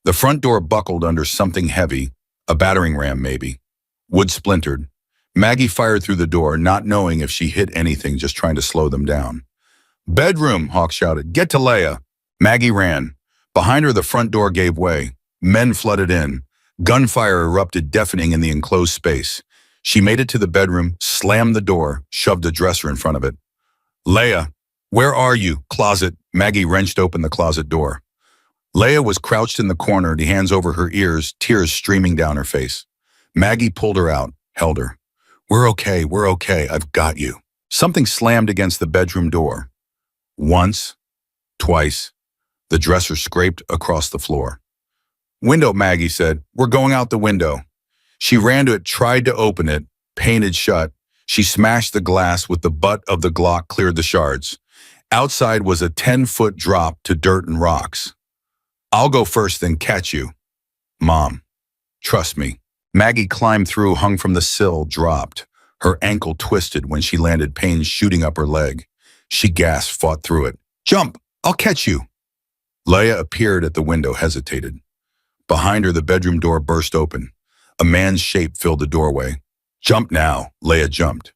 The front door buckled under something heavy, a battering ram maybe. Wood splintered. Maggie fired through the door, not knowing if she hit anything, just trying to slow them down. Bedroom, Hawk shouted. Get to Leia. Maggie ran. Behind her, the front door gave way. Men flooded in. Gunfire erupted, deafening in the enclosed space. She made it to the bedroom, slammed the door, shoved a dresser in front of it. Leia, where are you? Closet. Maggie wrenched open the closet door. Leia was crouched in the corner, the hands over her ears, tears streaming down her face. Maggie pulled her out, held her. We're okay, I've got you. Something slammed against the bedroom door. Once, twice, the dresser scraped across the floor. Window, Maggie said. We're going out the window. She ran to it, tried to open it, painted shut. She smashed the glass with the butt of the Glock, cleared the shards. Outside was a 10-foot drop to dirt and rocks. I'll go first, then catch you. Mom, trust me. Maggie climbed through, hung from the sill, dropped. Her ankle twisted when she landed, pain shooting up her leg. She gasped, fought through it. Jump! I'll catch you! Leia appeared at the window, hesitated. Behind her, the bedroom door burst open. A man's shape filled the doorway. Jump now, Leia jumped.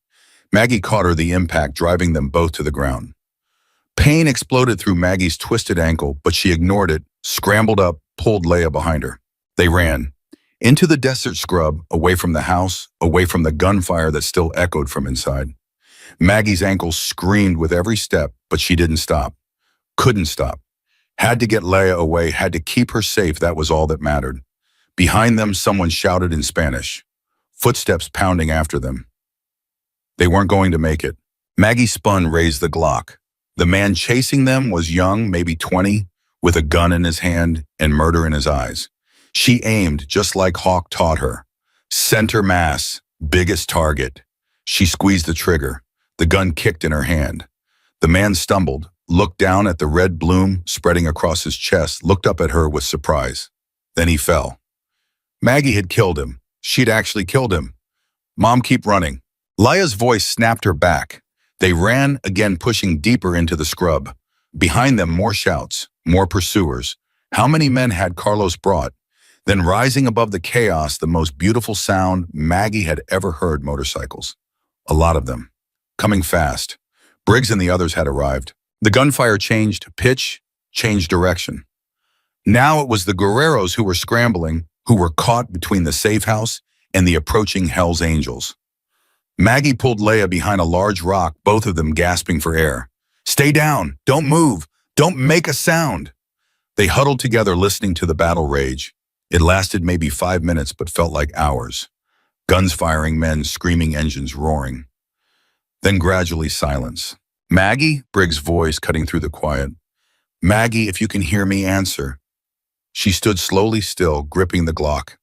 Maggie caught her, the impact driving them both to the ground. Pain exploded through Maggie's twisted ankle, but she ignored it, scrambled up, pulled Leia behind her. They ran. Into the desert scrub, away from the house, away from the gunfire that still echoed from inside. Maggie's ankles screamed with every step, but she didn't stop. Couldn't stop. Had to get Leia away, had to keep her safe, that was all that mattered. Behind them, someone shouted in Spanish. Footsteps pounding after them. They weren't going to make it. Maggie spun, raised the Glock. The man chasing them was young, maybe 20, with a gun in his hand and murder in his eyes. She aimed just like Hawk taught her. Center mass, biggest target. She squeezed the trigger. The gun kicked in her hand. The man stumbled, looked down at the red bloom spreading across his chest, looked up at her with surprise. Then he fell. Maggie had killed him. She'd actually killed him. Mom, keep running. Leia's voice snapped her back. They ran, again pushing deeper into the scrub. Behind them, more shouts, more pursuers. How many men had Carlos brought? Then rising above the chaos, the most beautiful sound Maggie had ever heard: motorcycles. A lot of them. Coming fast. Briggs and the others had arrived. The gunfire changed pitch, changed direction. Now it was the guerreros who were scrambling, who were caught between the safe house and the approaching Hell's Angels. Maggie pulled Leia behind a large rock, both of them gasping for air. Stay down! Don't move! Don't make a sound! They huddled together, listening to the battle rage. It lasted maybe 5 minutes, but felt like hours. Guns firing, men screaming, engines roaring. Then gradually silence. Maggie? Briggs' voice cutting through the quiet. Maggie, if you can hear me, answer. She stood slowly still, gripping the Glock.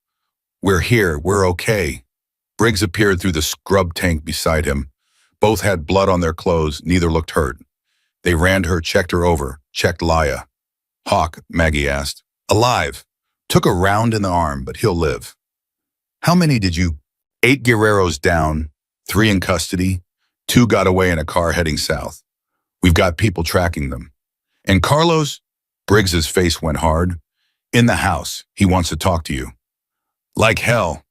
We're here, we're okay. Briggs appeared through the scrub tank beside him. Both had blood on their clothes, neither looked hurt. They ran to her, checked her over, checked Leia. Hawk, Maggie asked. Alive. Took a round in the arm, but he'll live. How many did you? 8 guerreros down, 3 in custody, 2 got away in a car heading south. We've got people tracking them. And Carlos? Briggs's face went hard. In the house. He wants to talk to you. Like hell.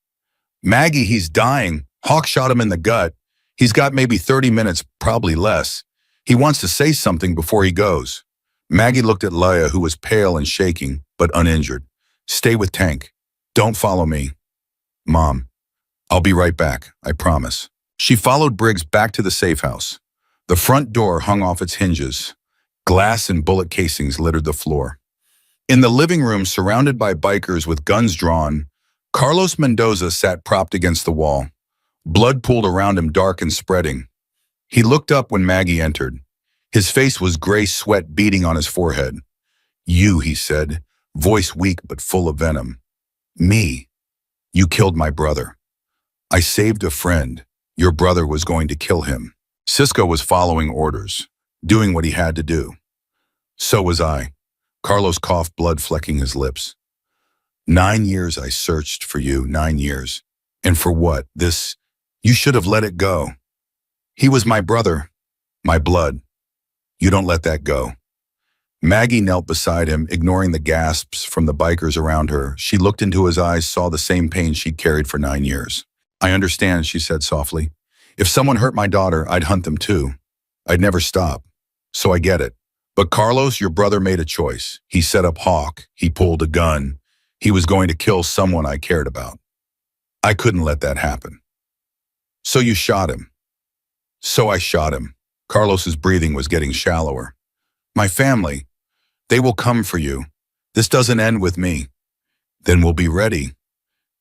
Maggie, he's dying. Hawk shot him in the gut. He's got maybe 30 minutes, probably less. He wants to say something before he goes. Maggie looked at Leia, who was pale and shaking, but uninjured. Stay with Tank. Don't follow me. Mom, I'll be right back, I promise. She followed Briggs back to the safe house. The front door hung off its hinges. Glass and bullet casings littered the floor. In the living room, surrounded by bikers with guns drawn, Carlos Mendoza sat propped against the wall. Blood pooled around him, dark and spreading. He looked up when Maggie entered. His face was gray, sweat beading on his forehead. You, he said, voice weak but full of venom. Me. You killed my brother. I saved a friend. Your brother was going to kill him. Cisco was following orders, doing what he had to do. So was I. Carlos coughed, blood flecking his lips. 9 years I searched for you, 9 years. And for what? This? You should have let it go. He was my brother, my blood. You don't let that go. Maggie knelt beside him, ignoring the gasps from the bikers around her. She looked into his eyes, saw the same pain she'd carried for 9 years. I understand, she said softly. If someone hurt my daughter, I'd hunt them too. I'd never stop. So I get it. But Carlos, your brother made a choice. He set up Hawk. He pulled a gun. He was going to kill someone I cared about. I couldn't let that happen. So you shot him. So I shot him. Carlos's breathing was getting shallower. My family, they will come for you. This doesn't end with me. Then we'll be ready.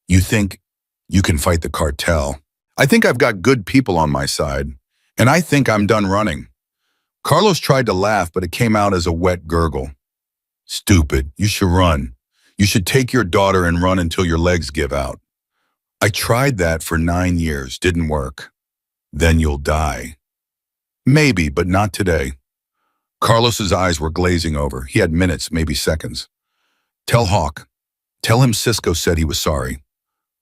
You think you can fight the cartel? I think I've got good people on my side, and I think I'm done running. Carlos tried to laugh, but it came out as a wet gurgle. Stupid, you should run. You should take your daughter and run until your legs give out. I tried that for 9 years, didn't work. Then you'll die. Maybe, but not today. Carlos's eyes were glazing over. He had minutes, maybe seconds. Tell Hawk. Tell him Cisco said he was sorry.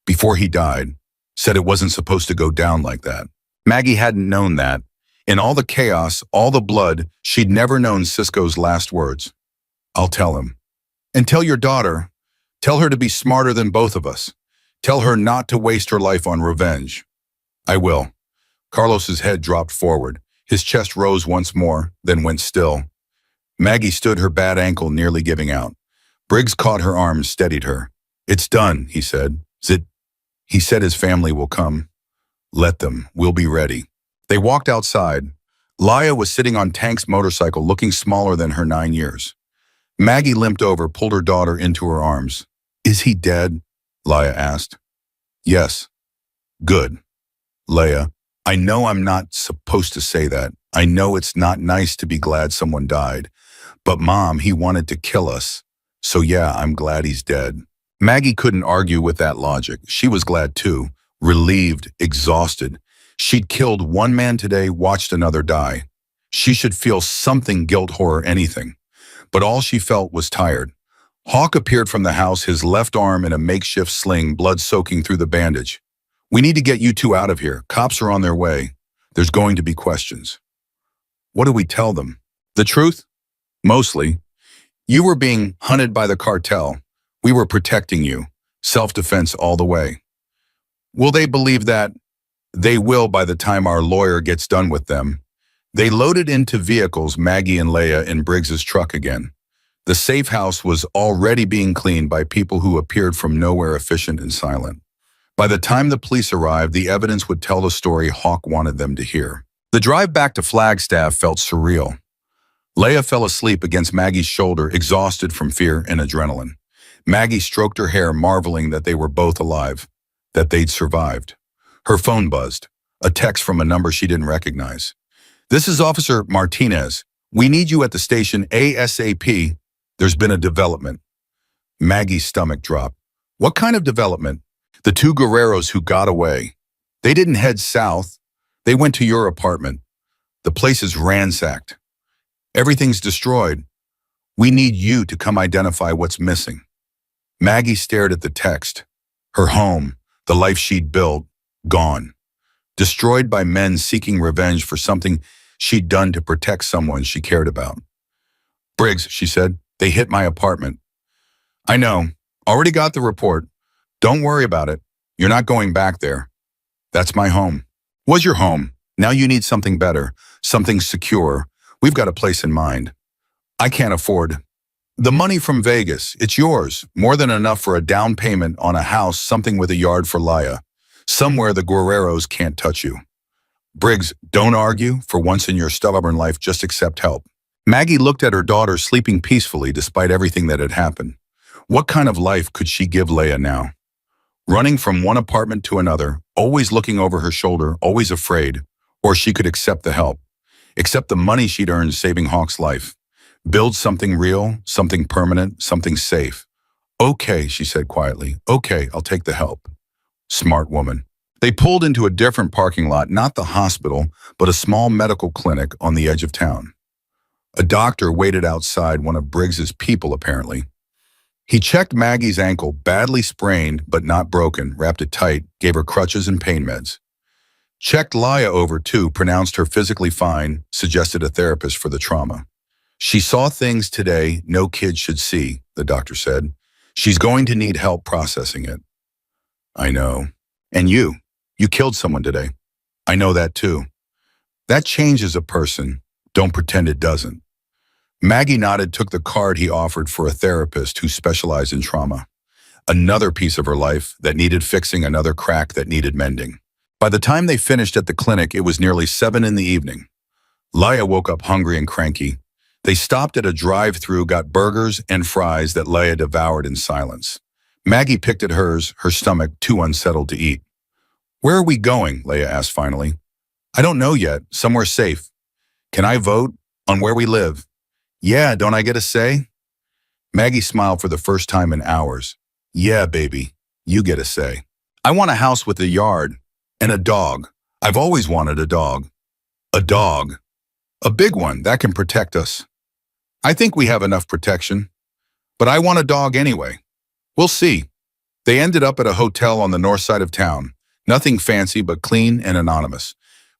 Before he died, said it wasn't supposed to go down like that. Maggie hadn't known that. In all the chaos, all the blood, she'd never known Cisco's last words. I'll tell him. And tell your daughter. Tell her to be smarter than both of us. Tell her not to waste her life on revenge. I will. Carlos's head dropped forward. His chest rose once more, then went still. Maggie stood her bad ankle nearly giving out. Briggs caught her arm, steadied her. It's done, he said. Zit. He said his family will come. Let them. We'll be ready. They walked outside. Laya was sitting on Tank's motorcycle, looking smaller than her 9 years. Maggie limped over, pulled her daughter into her arms. Is he dead? Laya asked. Yes. Good. Leia, I know I'm not supposed to say that. I know it's not nice to be glad someone died. But Mom, he wanted to kill us. So yeah, I'm glad he's dead. Maggie couldn't argue with that logic. She was glad too, relieved, exhausted. She'd killed one man today, watched another die. She should feel something, guilt, horror, anything. But all she felt was tired. Hawk appeared from the house, his left arm in a makeshift sling, blood soaking through the bandage. We need to get you two out of here. Cops are on their way. There's going to be questions. What do we tell them? The truth? Mostly. You were being hunted by the cartel. We were protecting you. Self-defense all the way. Will they believe that? They will by the time our lawyer gets done with them. They loaded into vehicles, Maggie and Leia in Briggs's truck again. The safe house was already being cleaned by people who appeared from nowhere, efficient and silent. By the time the police arrived, the evidence would tell the story Hawk wanted them to hear. The drive back to Flagstaff felt surreal. Leia fell asleep against Maggie's shoulder, exhausted from fear and adrenaline. Maggie stroked her hair, marveling that they were both alive, that they'd survived. Her phone buzzed, a text from a number she didn't recognize. This is Officer Martinez. We need you at the station ASAP. There's been a development. Maggie's stomach dropped. What kind of development? The two Guerreros who got away. They didn't head south. They went to your apartment. The place is ransacked. Everything's destroyed. We need you to come identify what's missing. Maggie stared at the text. Her home, the life she'd built, gone. Destroyed by men seeking revenge for something she'd done to protect someone she cared about. Briggs, she said, they hit my apartment. I know. Already got the report. Don't worry about it. You're not going back there. That's my home. Was your home. Now you need something better, something secure. We've got a place in mind. I can't afford. The money from Vegas, it's yours. More than enough for a down payment on a house, something with a yard for Laya. Somewhere the Guerreros can't touch you. Briggs, don't argue. For once in your stubborn life, just accept help. Maggie looked at her daughter sleeping peacefully despite everything that had happened. What kind of life could she give Leia now? Running from one apartment to another, always looking over her shoulder, always afraid, or she could accept the help, accept the money she'd earned saving Hawk's life. Build something real, something permanent, something safe. Okay, she said quietly. Okay, I'll take the help. Smart woman. They pulled into a different parking lot, not the hospital, but a small medical clinic on the edge of town. A doctor waited outside, one of Briggs's people apparently. He checked Maggie's ankle, badly sprained but not broken, wrapped it tight, gave her crutches and pain meds. Checked Laya over too, pronounced her physically fine, suggested a therapist for the trauma. She saw things today no kid should see, the doctor said. She's going to need help processing it. I know. And you killed someone today. I know that too. That changes a person. Don't pretend it doesn't. Maggie nodded, took the card he offered for a therapist who specialized in trauma. Another piece of her life that needed fixing, another crack that needed mending. By the time they finished at the clinic, it was nearly 7 in the evening. Laya woke up hungry and cranky. They stopped at a drive-thru, got burgers and fries that Leia devoured in silence. Maggie picked at hers, her stomach too unsettled to eat. "Where are we going?" Leia asked finally. "I don't know yet. Somewhere safe. Can I vote? On where we live?" "Yeah, don't I get a say?" Maggie smiled for the first time in hours. "Yeah, baby, you get a say. I want a house with a yard and a dog. I've always wanted a dog. A dog. A big one that can protect us. I think we have enough protection. But I want a dog anyway. We'll see." They ended up at a hotel on the north side of town. Nothing fancy, but clean and anonymous.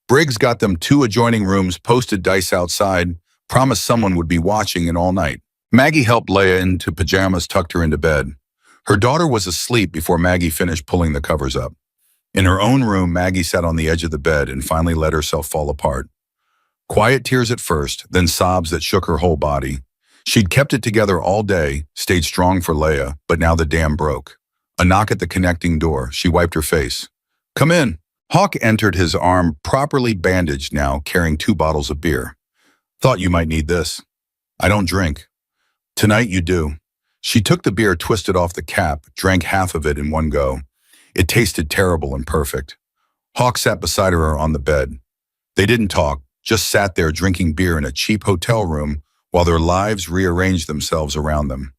Briggs got them 2 adjoining rooms, posted dice outside, promised someone would be watching it all night. Maggie helped Leia into pajamas, tucked her into bed. Her daughter was asleep before Maggie finished pulling the covers up. In her own room, Maggie sat on the edge of the bed and finally let herself fall apart. Quiet tears at first, then sobs that shook her whole body. She'd kept it together all day, stayed strong for Leia, but now the dam broke. A knock at the connecting door. She wiped her face. "Come in." Hawk entered, his arm properly bandaged now, carrying 2 bottles of beer. "Thought you might need this." "I don't drink." "Tonight you do." She took the beer, twisted off the cap, drank half of it in one go. It tasted terrible and perfect. Hawk sat beside her on the bed. They didn't talk, just sat there drinking beer in a cheap hotel room while their lives rearranged themselves around them.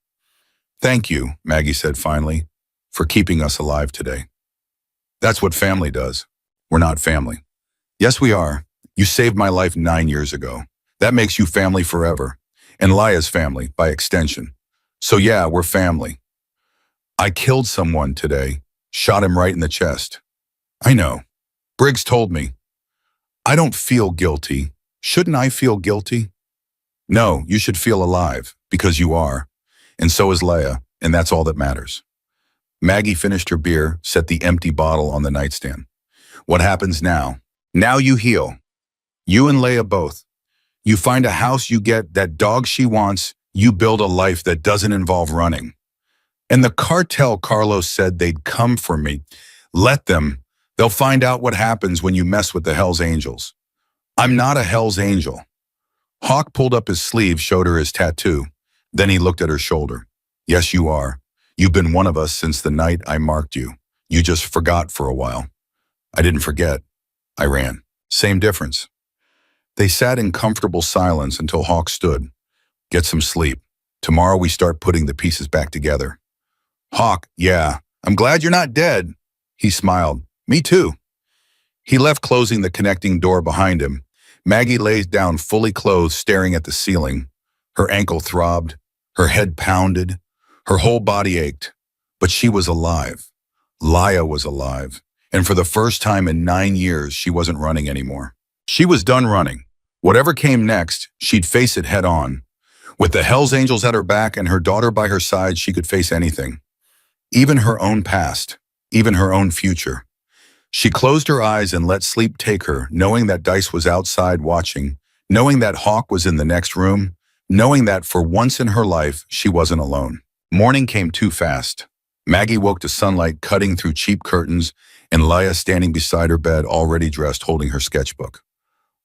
"Thank you," Maggie said finally, "for keeping us alive today. That's what family does. We're not family." "Yes, we are. You saved my life 9 years ago. That makes you family forever. And Leia's family, by extension. So yeah, we're family. I killed someone today, shot him right in the chest." "I know. Briggs told me." "I don't feel guilty. Shouldn't I feel guilty?" "No, you should feel alive, because you are. And so is Leia, and that's all that matters." Maggie finished her beer, set the empty bottle on the nightstand. "What happens now? Now you heal. You and Leia both. You find a house, you get that dog she wants, you build a life that doesn't involve running. And the cartel, Carlos said they'd come for me. Let them. They'll find out what happens when you mess with the Hells Angels. I'm not a Hells Angel." Hawk pulled up his sleeve, showed her his tattoo. Then he looked at her shoulder. "Yes, you are. You've been one of us since the night I marked you. You just forgot for a while." "I didn't forget. I ran." "Same difference." They sat in comfortable silence until Hawk stood. "Get some sleep. Tomorrow we start putting the pieces back together." Hawk, "Yeah, I'm glad you're not dead." He smiled. "Me too." He left, closing the connecting door behind him. Maggie lay down fully clothed, staring at the ceiling. Her ankle throbbed, her head pounded, her whole body ached. But she was alive. Leia was alive. And for the first time in 9 years, she wasn't running anymore. She was done running. Whatever came next, she'd face it head on. With the Hells Angels at her back and her daughter by her side, she could face anything. Even her own past, even her own future. She closed her eyes and let sleep take her, knowing that Dice was outside watching, knowing that Hawk was in the next room, knowing that for once in her life, she wasn't alone. Morning came too fast. Maggie woke to sunlight cutting through cheap curtains and Leia standing beside her bed, already dressed, holding her sketchbook.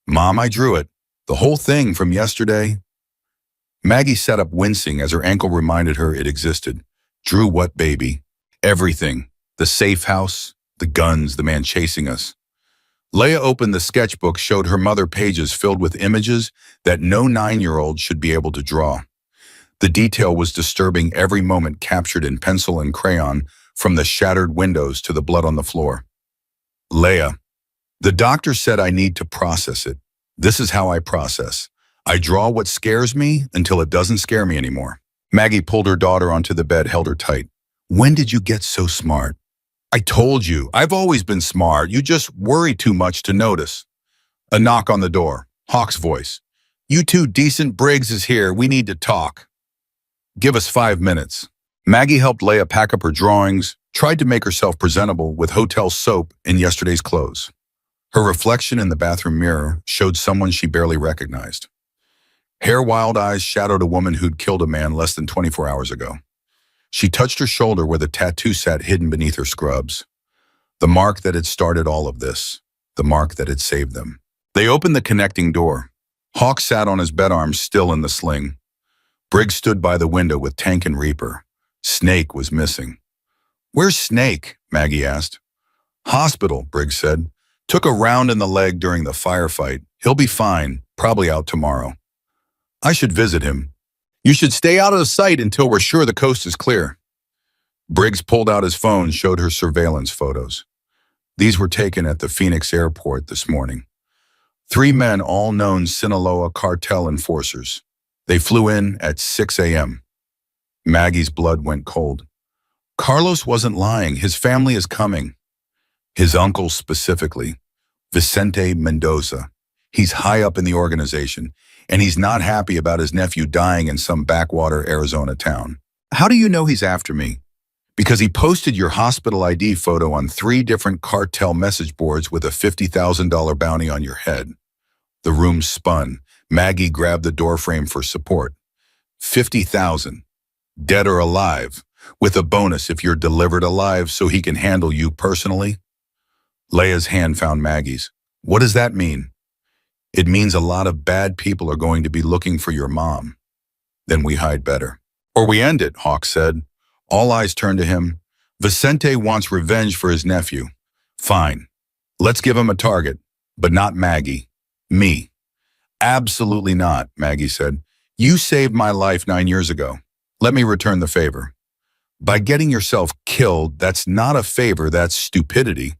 "Mom, I drew it. The whole thing from yesterday." Maggie sat up, wincing as her ankle reminded her it existed. "Drew what, baby?" "Everything. The safe house, the guns, the man chasing us." Leia opened the sketchbook, showed her mother pages filled with images that no 9-year-old should be able to draw. The detail was disturbing, every moment captured in pencil and crayon, from the shattered windows to the blood on the floor. "Leia, the doctor said I need to process it. This is how I process. I draw what scares me until it doesn't scare me anymore." Maggie pulled her daughter onto the bed, held her tight. "When did you get so smart?" "I told you, I've always been smart. You just worry too much to notice." A knock on the door. Hawk's voice. "You two decent, Briggs is here. We need to talk." "Give us 5 minutes." Maggie helped Leia pack up her drawings, tried to make herself presentable with hotel soap in yesterday's clothes. Her reflection in the bathroom mirror showed someone she barely recognized. Hair, wild eyes shadowed a woman who'd killed a man less than 24 hours ago. She touched her shoulder where the tattoo sat hidden beneath her scrubs. The mark that had started all of this. The mark that had saved them. They opened the connecting door. Hawk sat on his bed arms still in the sling. Briggs stood by the window with Tank and Reaper. Snake was missing. "Where's Snake?" Maggie asked. "Hospital," Briggs said. "Took a round in the leg during the firefight. He'll be fine, probably out tomorrow." "I should visit him." "You should stay out of sight until we're sure the coast is clear." Briggs pulled out his phone and showed her surveillance photos. These were taken at the Phoenix airport this morning. 3 men, all known Sinaloa cartel enforcers. They flew in at 6 a.m. Maggie's blood went cold. Carlos wasn't lying. His family is coming. His uncle specifically, Vicente Mendoza. He's high up in the organization, and he's not happy about his nephew dying in some backwater Arizona town. "How do you know he's after me?" "Because he posted your hospital ID photo on 3 different cartel message boards with a $50,000 bounty on your head." The room spun. Maggie grabbed the doorframe for support. 50,000, dead or alive, with a bonus if you're delivered alive so he can handle you personally. Leia's hand found Maggie's. "What does that mean?" "It means a lot of bad people are going to be looking for your mom." "Then we hide better." "Or we end it," Hawk said. All eyes turned to him. "Vicente wants revenge for his nephew." "Fine. Let's give him a target, but not Maggie. Me." "Absolutely not," Maggie said. "You saved my life 9 years ago. Let me return the favor." "By getting yourself killed, that's not a favor, that's stupidity."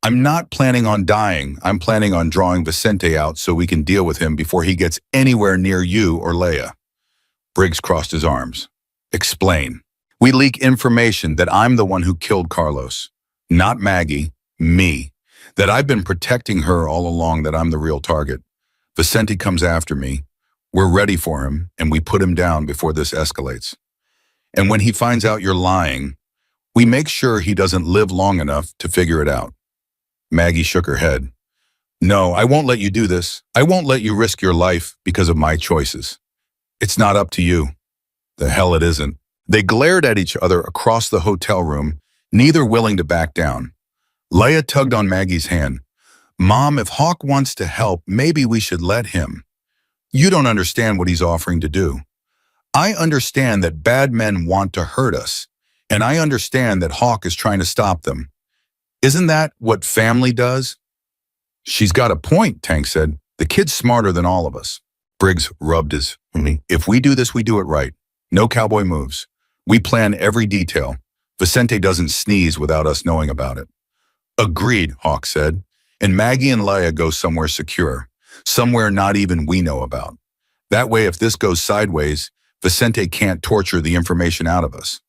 "I'm not planning on dying. I'm planning on drawing Vicente out so we can deal with him before he gets anywhere near you or Leia." Briggs crossed his arms. "Explain." "We leak information that I'm the one who killed Carlos. Not Maggie, me. That I've been protecting her all along, that I'm the real target. Vicente comes after me. We're ready for him, and we put him down before this escalates. And when he finds out you're lying, we make sure he doesn't live long enough to figure it out." Maggie shook her head. "No, I won't let you do this. I won't let you risk your life because of my choices. It's not up to you." "The hell it isn't." They glared at each other across the hotel room, neither willing to back down. Leia tugged on Maggie's hand. "Mom, if Hawk wants to help, maybe we should let him. You don't understand what he's offering to do. I understand that bad men want to hurt us, and I understand that Hawk is trying to stop them. Isn't that what family does?" "She's got a point," Tank said. "The kid's smarter than all of us." Briggs rubbed his knee. "If we do this, we do it right. No cowboy moves. We plan every detail. Vicente doesn't sneeze without us knowing about it." "Agreed," Hawk said. "And Maggie and Leia go somewhere secure, somewhere not even we know about. That way, if this goes sideways, Vicente can't torture the information out of us."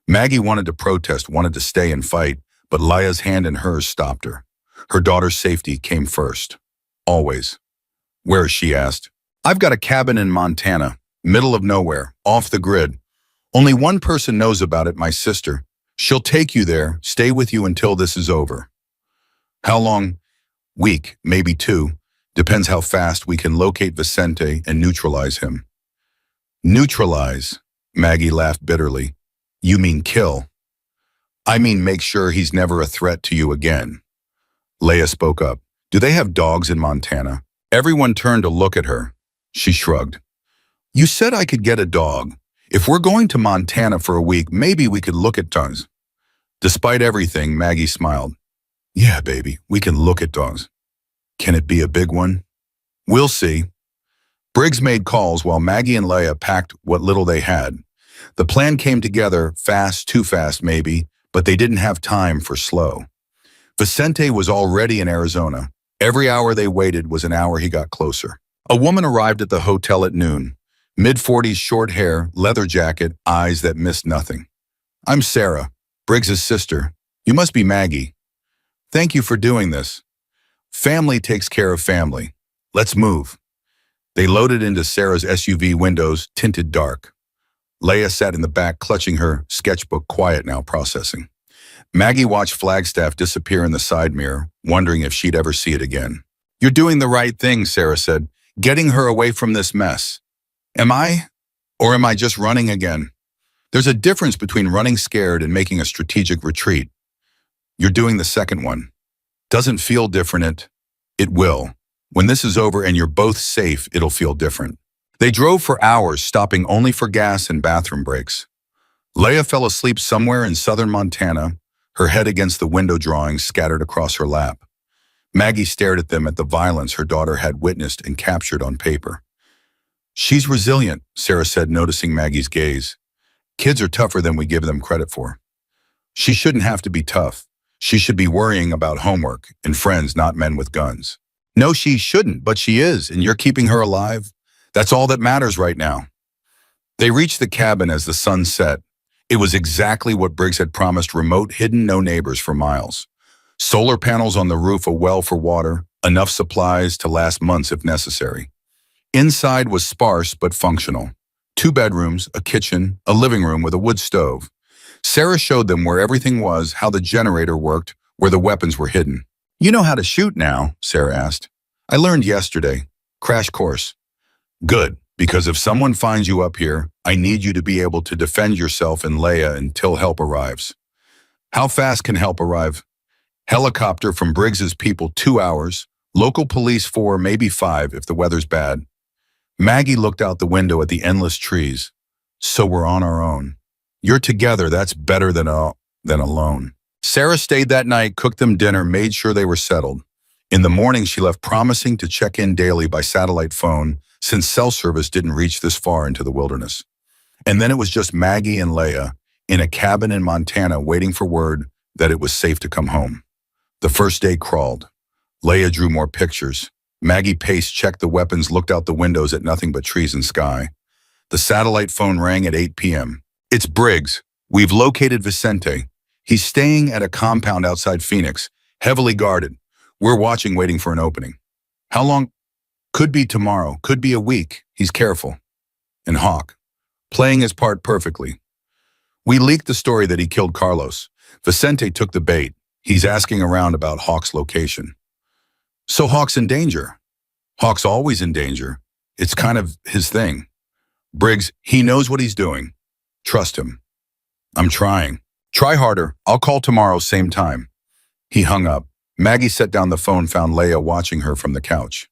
Maggie wanted to protest, wanted to stay and fight, but Leia's hand in hers stopped her. Her daughter's safety came first. Always. "Where is she?" asked. "I've got a cabin in Montana, middle of nowhere, off the grid. Only one person knows about it, my sister. She'll take you there, stay with you until this is over." "How long?" "Week, maybe 2. Depends how fast we can locate Vicente and neutralize him." "Neutralize?" Maggie laughed bitterly. "You mean kill?" "I mean make sure he's never a threat to you again." Leia spoke up. "Do they have dogs in Montana?" Everyone turned to look at her. She shrugged. "You said I could get a dog. If we're going to Montana for a week, maybe we could look at dogs." Despite everything, Maggie smiled. "Yeah, baby, we can look at dogs. Can it be a big one?" "We'll see." Briggs made calls while Maggie and Leia packed what little they had. The plan came together fast, too fast maybe, but they didn't have time for slow. Vicente was already in Arizona. Every hour they waited was an hour he got closer. A woman arrived at the hotel at noon. Mid-40s, short hair, leather jacket, eyes that missed nothing. "I'm Sarah, Briggs's sister. You must be Maggie. Thank you for doing this. Family takes care of family. Let's move." They loaded into Sarah's SUV, windows tinted dark. Leia sat in the back, clutching her sketchbook, quiet now, processing. Maggie watched Flagstaff disappear in the side mirror, wondering if she'd ever see it again. "You're doing the right thing," Sarah said, "getting her away from this mess." "Am I? Or am I just running again?" "There's a difference between running scared and making a strategic retreat. You're doing the second one. Doesn't feel different. It will." When this is over and you're both safe, it'll feel different. They drove for hours, stopping only for gas and bathroom breaks. Leia fell asleep somewhere in southern Montana, her head against the window drawings scattered across her lap. Maggie stared at them at the violence her daughter had witnessed and captured on paper. She's resilient, Sarah said, noticing Maggie's gaze. Kids are tougher than we give them credit for. She shouldn't have to be tough. She should be worrying about homework and friends, not men with guns. No, she shouldn't, but she is, and you're keeping her alive. That's all that matters right now. They reached the cabin as the sun set. It was exactly what Briggs had promised: remote, hidden, no neighbors for miles. Solar panels on the roof, a well for water, enough supplies to last months if necessary. Inside was sparse but functional. 2 bedrooms, a kitchen, a living room with a wood stove. Sarah showed them where everything was, how the generator worked, where the weapons were hidden. You know how to shoot now? Sarah asked. I learned yesterday. Crash course. Good, because if someone finds you up here, I need you to be able to defend yourself and Leia until help arrives. How fast can help arrive? Helicopter from Briggs's people 2 hours, local police 4, maybe 5 if the weather's bad. Maggie looked out the window at the endless trees. So we're on our own. You're together, that's better than alone. Sarah stayed that night, cooked them dinner, made sure they were settled. In the morning, she left, promising to check in daily by satellite phone, since cell service didn't reach this far into the wilderness. And then it was just Maggie and Leia in a cabin in Montana waiting for word that it was safe to come home. The first day crawled. Leia drew more pictures. Maggie paced, checked the weapons, looked out the windows at nothing but trees and sky. The satellite phone rang at 8 p.m. It's Briggs. We've located Vicente. He's staying at a compound outside Phoenix, heavily guarded. We're watching, waiting for an opening. How long? Could be tomorrow, could be a week. He's careful. And Hawk, playing his part perfectly. We leaked the story that he killed Carlos. Vicente took the bait. He's asking around about Hawk's location. So Hawk's in danger. Hawk's always in danger. It's kind of his thing. Briggs, he knows what he's doing. Trust him. I'm trying. Try harder. I'll call tomorrow, same time. He hung up. Maggie set down the phone, found Leia watching her from the couch.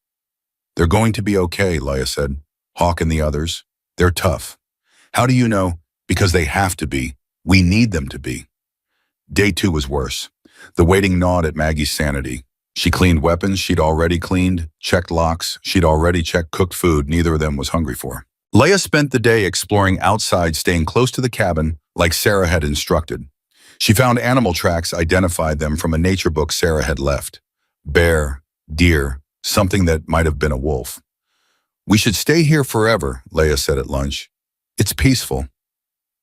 They're going to be okay, Leia said. Hawk and the others. They're tough. How do you know? Because they have to be. We need them to be. Day 2 was worse. The waiting gnawed at Maggie's sanity. She cleaned weapons she'd already cleaned, checked locks she'd already checked, cooked food neither of them was hungry for. Leia spent the day exploring outside, staying close to the cabin like Sarah had instructed. She found animal tracks, identified them from a nature book Sarah had left. Bear, deer, something that might have been a wolf. We should stay here forever, Leia said at lunch. It's peaceful.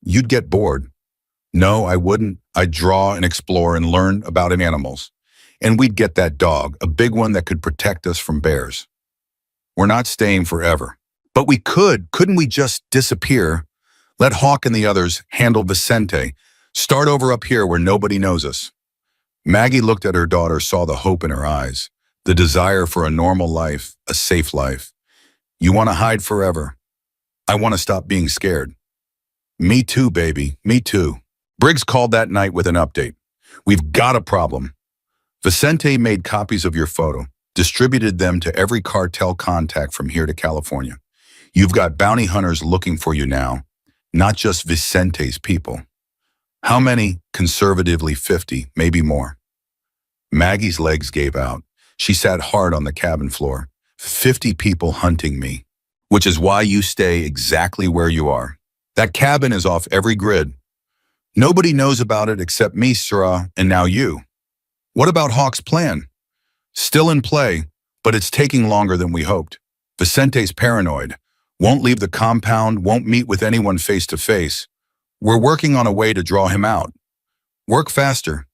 You'd get bored. No, I wouldn't. I'd draw and explore and learn about animals. And we'd get that dog, a big one that could protect us from bears. We're not staying forever. But we could. Couldn't we just disappear? Let Hawk and the others handle Vicente. Start over up here where nobody knows us. Maggie looked at her daughter, saw the hope in her eyes, the desire for a normal life, a safe life. You want to hide forever. I want to stop being scared. Me too, baby. Me too. Briggs called that night with an update. We've got a problem. Vicente made copies of your photo, distributed them to every cartel contact from here to California. You've got bounty hunters looking for you now, not just Vicente's people. How many? Conservatively 50, maybe more. Maggie's legs gave out. She sat hard on the cabin floor. 50 people hunting me, which is why you stay exactly where you are. That cabin is off every grid. Nobody knows about it except me, Sarah, and now you. What about Hawk's plan? Still in play, but it's taking longer than we hoped. Vicente's paranoid. Won't leave the compound, won't meet with anyone face to face. We're working on a way to draw him out. Work faster.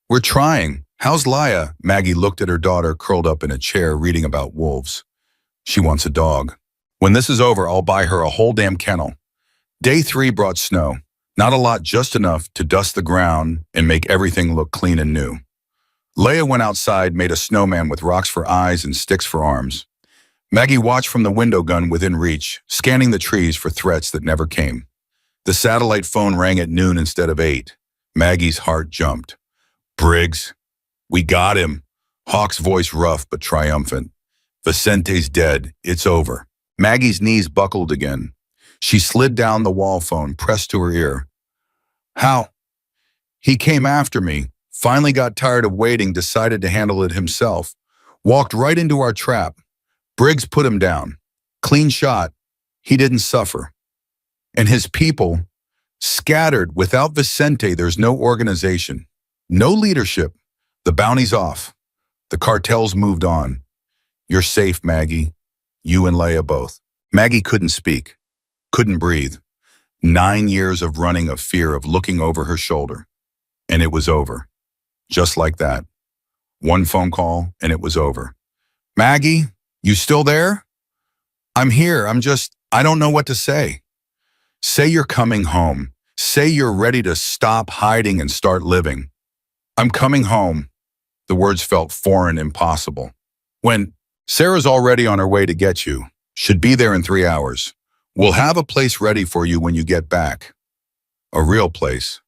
We're trying. How's Leia? Maggie looked at her daughter curled up in a chair reading about wolves. She wants a dog. When this is over, I'll buy her a whole damn kennel. Day 3 brought snow. Not a lot, just enough to dust the ground and make everything look clean and new. Leia went outside, made a snowman with rocks for eyes and sticks for arms. Maggie watched from the window, gun within reach, scanning the trees for threats that never came. The satellite phone rang at noon instead of 8. Maggie's heart jumped. Briggs. We got him. Hawk's voice rough but triumphant. Vicente's dead. It's over. Maggie's knees buckled again. She slid down the wall phone, pressed to her ear. How? He came after me, finally got tired of waiting, decided to handle it himself. Walked right into our trap. Briggs put him down. Clean shot. He didn't suffer. And his people, scattered. Without Vicente, there's no organization, no leadership. The bounty's off. The cartel's moved on. You're safe, Maggie. You and Leia both. Maggie couldn't speak, couldn't breathe. 9 years of running, of fear, of looking over her shoulder. And it was over. Just like that. One phone call, and it was over. Maggie, you still there? I'm here. I don't know what to say. Say you're coming home. Say you're ready to stop hiding and start living. I'm coming home. The words felt foreign, impossible. When Sarah's already on her way to get you, should be there in 3 hours. We'll have a place ready for you when you get back. A real place.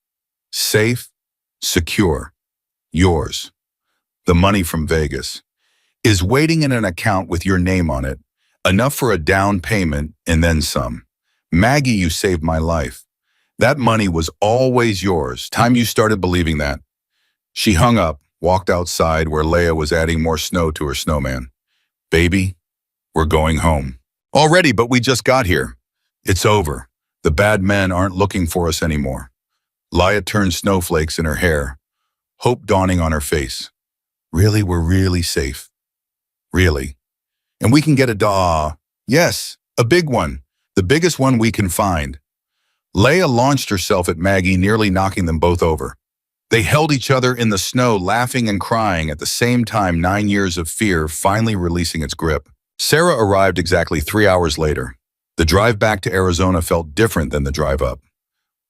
Safe, secure, yours. The money from Vegas is waiting in an account with your name on it, enough for a down payment and then some. Maggie, you saved my life. That money was always yours. Time you started believing that. She hung up, walked outside where Leia was adding more snow to her snowman. Baby, we're going home. Already, but we just got here. It's over. The bad men aren't looking for us anymore. Leia turned snowflakes in her hair, hope dawning on her face. Really, we're really safe. Really. And we can get a dog. Yes, a big one. The biggest one we can find. Leia launched herself at Maggie, nearly knocking them both over. They held each other in the snow, laughing and crying at the same time, 9 years of fear finally releasing its grip. Sarah arrived exactly 3 hours later. The drive back to Arizona felt different than the drive up.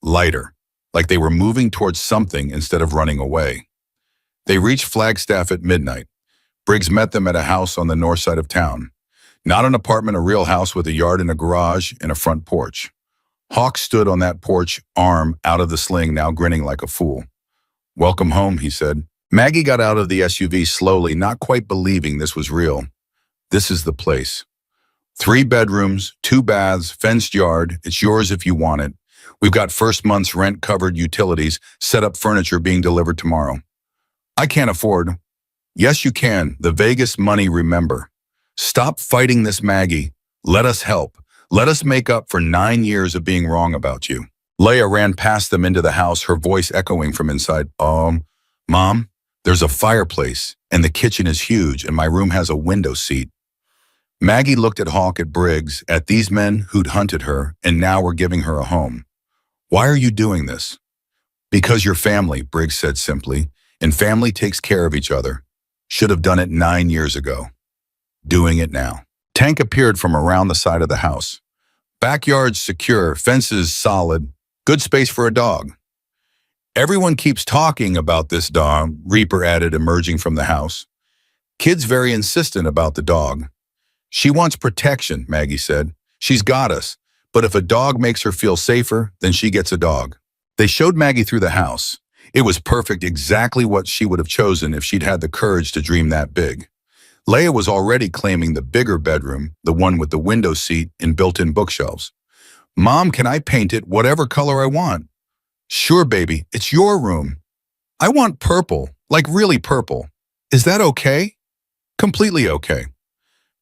Lighter, like they were moving towards something instead of running away. They reached Flagstaff at midnight. Briggs met them at a house on the north side of town. Not an apartment, a real house with a yard and a garage and a front porch. Hawk stood on that porch, arm out of the sling, now grinning like a fool. Welcome home, he said. Maggie got out of the SUV slowly, not quite believing this was real. This is the place. 3 bedrooms, 2 baths, fenced yard. It's yours if you want it. We've got first month's rent covered, utilities, set up furniture being delivered tomorrow. I can't afford. Yes, you can. The Vegas money, remember. Stop fighting this, Maggie. Let us help. Let us make up for 9 years of being wrong about you. Leia ran past them into the house, her voice echoing from inside. Mom, there's a fireplace, and the kitchen is huge, and my room has a window seat. Maggie looked at Hawk, at Briggs, at these men who'd hunted her, and now were giving her a home. Why are you doing this? Because you're family, Briggs said simply, and family takes care of each other. Should have done it 9 years ago. Doing it now. Tank appeared from around the side of the house. Backyard secure, fences solid, good space for a dog. Everyone keeps talking about this dog, Reaper added, emerging from the house. Kid's very insistent about the dog. She wants protection, Maggie said. She's got us, but if a dog makes her feel safer, then she gets a dog. They showed Maggie through the house. It was perfect, exactly what she would have chosen if she'd had the courage to dream that big. Leia was already claiming the bigger bedroom, the one with the window seat and built-in bookshelves. Mom, can I paint it whatever color I want? Sure, baby, it's your room. I want purple, like really purple. Is that okay? Completely okay.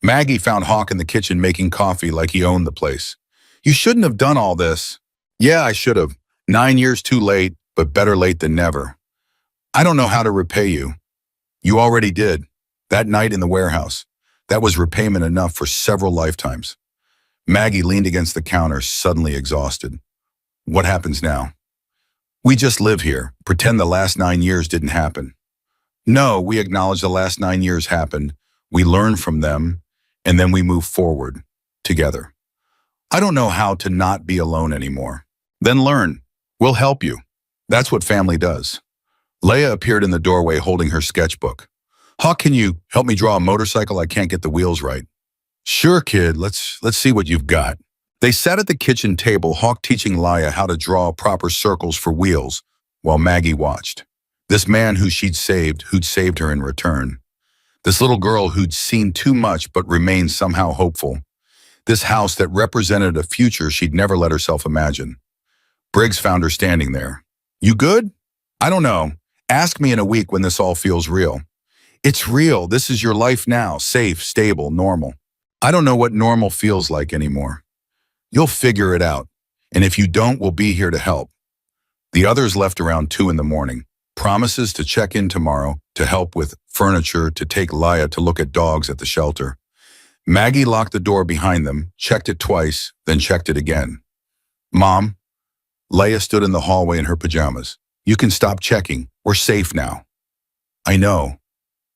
Maggie found Hawk in the kitchen making coffee like he owned the place. You shouldn't have done all this. Yeah, I should have. 9 years too late, but better late than never. I don't know how to repay you. You already did. That night in the warehouse. That was repayment enough for several lifetimes. Maggie leaned against the counter, suddenly exhausted. What happens now? We just live here, pretend the last 9 years didn't happen. No, we acknowledge the last 9 years happened. We learn from them, and then we move forward, together. I don't know how to not be alone anymore. Then learn. We'll help you. That's what family does. Leia appeared in the doorway holding her sketchbook. Hawk, can you help me draw a motorcycle? I can't get the wheels right. Sure, kid. Let's see what you've got. They sat at the kitchen table, Hawk teaching Leia how to draw proper circles for wheels, while Maggie watched. This man who'd saved her in return. This little girl who'd seen too much but remained somehow hopeful. This house that represented a future she'd never let herself imagine. Briggs found her standing there. You good? I don't know. Ask me in a week when this all feels real. It's real. This is your life now. Safe, stable, normal. I don't know what normal feels like anymore. You'll figure it out. And if you don't, we'll be here to help. The others left around 2 in the morning. Promises to check in tomorrow, to help with furniture, to take Laya to look at dogs at the shelter. Maggie locked the door behind them, checked it twice, then checked it again. Mom, Laya stood in the hallway in her pajamas. You can stop checking. We're safe now. I know.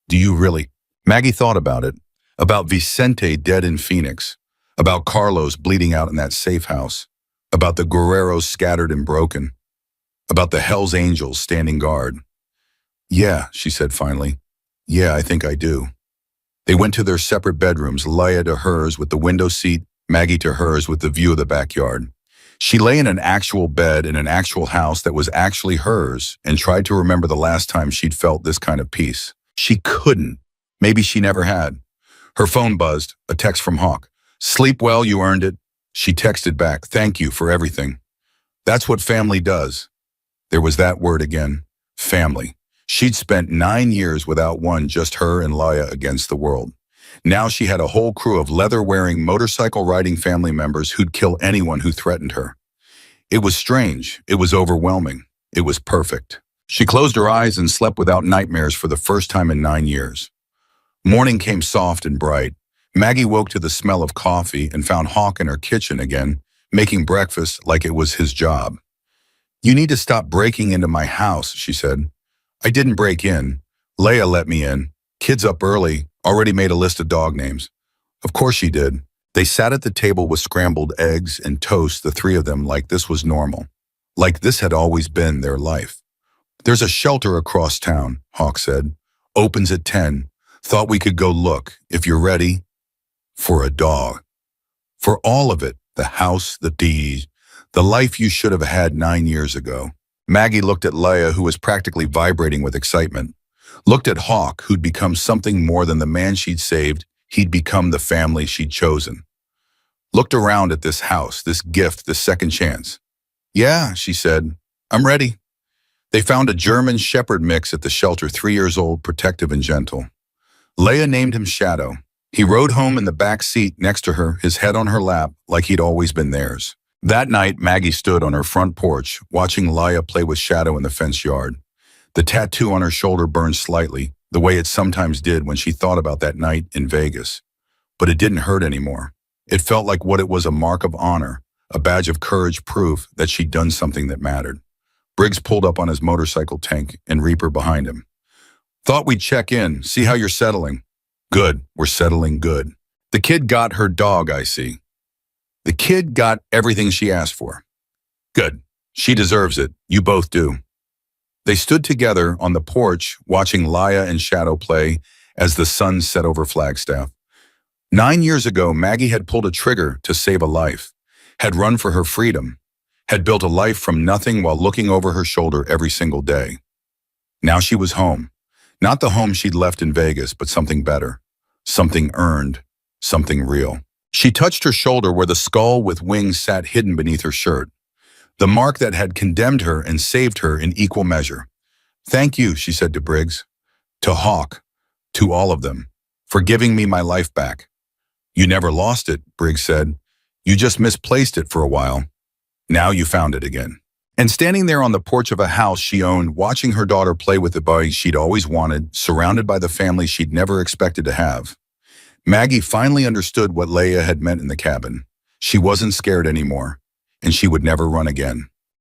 Do you really? Maggie thought about it. About Vicente dead in Phoenix. About Carlos bleeding out in that safe house. About the Guerreros scattered and broken. About the Hells Angels standing guard. Yeah, she said finally. Yeah, I think I do. They went to their separate bedrooms, Laya to hers with the window seat, Maggie to hers with the view of the backyard. She lay in an actual bed in an actual house that was actually hers and tried to remember the last time she'd felt this kind of peace. She couldn't. Maybe she never had. Her phone buzzed, a text from Hawk. Sleep well, you earned it. She texted back, thank you for everything. That's what family does. There was that word again, family. She'd spent 9 years without one, just her and Laya against the world. Now she had a whole crew of leather-wearing, motorcycle-riding family members who'd kill anyone who threatened her. It was strange. It was overwhelming. It was perfect. She closed her eyes and slept without nightmares for the first time in 9 years. Morning came soft and bright. Maggie woke to the smell of coffee and found Hawk in her kitchen again, making breakfast like it was his job. You need to stop breaking into my house, she said. I didn't break in. Laya let me in. Kids up early, already made a list of dog names. Of course she did. They sat at the table with scrambled eggs and toast, the 3 of them, like this was normal. Like this had always been their life. There's a shelter across town, Hawk said. Opens at 10. Thought we could go look, if you're ready. For a dog. For all of it, the house, the deed, the life you should have had 9 years ago. Maggie looked at Laya, who was practically vibrating with excitement. Looked at Hawk, who'd become something more than the man she'd saved. He'd become the family she'd chosen. Looked around at this house, this gift, this second chance. Yeah, she said, I'm ready. They found a German Shepherd mix at the shelter, 3 years old, protective and gentle. Laya named him Shadow. He rode home in the back seat next to her, his head on her lap, like he'd always been theirs. That night, Maggie stood on her front porch, watching Laya play with Shadow in the fenced yard. The tattoo on her shoulder burned slightly, the way it sometimes did when she thought about that night in Vegas. But it didn't hurt anymore. It felt like what it was, a mark of honor, a badge of courage, proof that she'd done something that mattered. Briggs pulled up on his motorcycle tank and Reaper behind him. Thought we'd check in, see how you're settling. Good, we're settling good. The kid got her dog, I see. The kid got everything she asked for. Good, she deserves it, you both do. They stood together on the porch, watching Laya and Shadow play as the sun set over Flagstaff. 9 years ago, Maggie had pulled a trigger to save a life, had run for her freedom, had built a life from nothing while looking over her shoulder every single day. Now she was home. Not the home she'd left in Vegas, but something better, something earned, something real. She touched her shoulder where the skull with wings sat hidden beneath her shirt, the mark that had condemned her and saved her in equal measure. Thank you, she said to Briggs, to Hawk, to all of them, for giving me my life back. You never lost it, Briggs said. You just misplaced it for a while. Now you found it again. And standing there on the porch of a house she owned, watching her daughter play with the boy she'd always wanted, surrounded by the family she'd never expected to have, Maggie finally understood what Laya had meant in the cabin. She wasn't scared anymore, and she would never run again.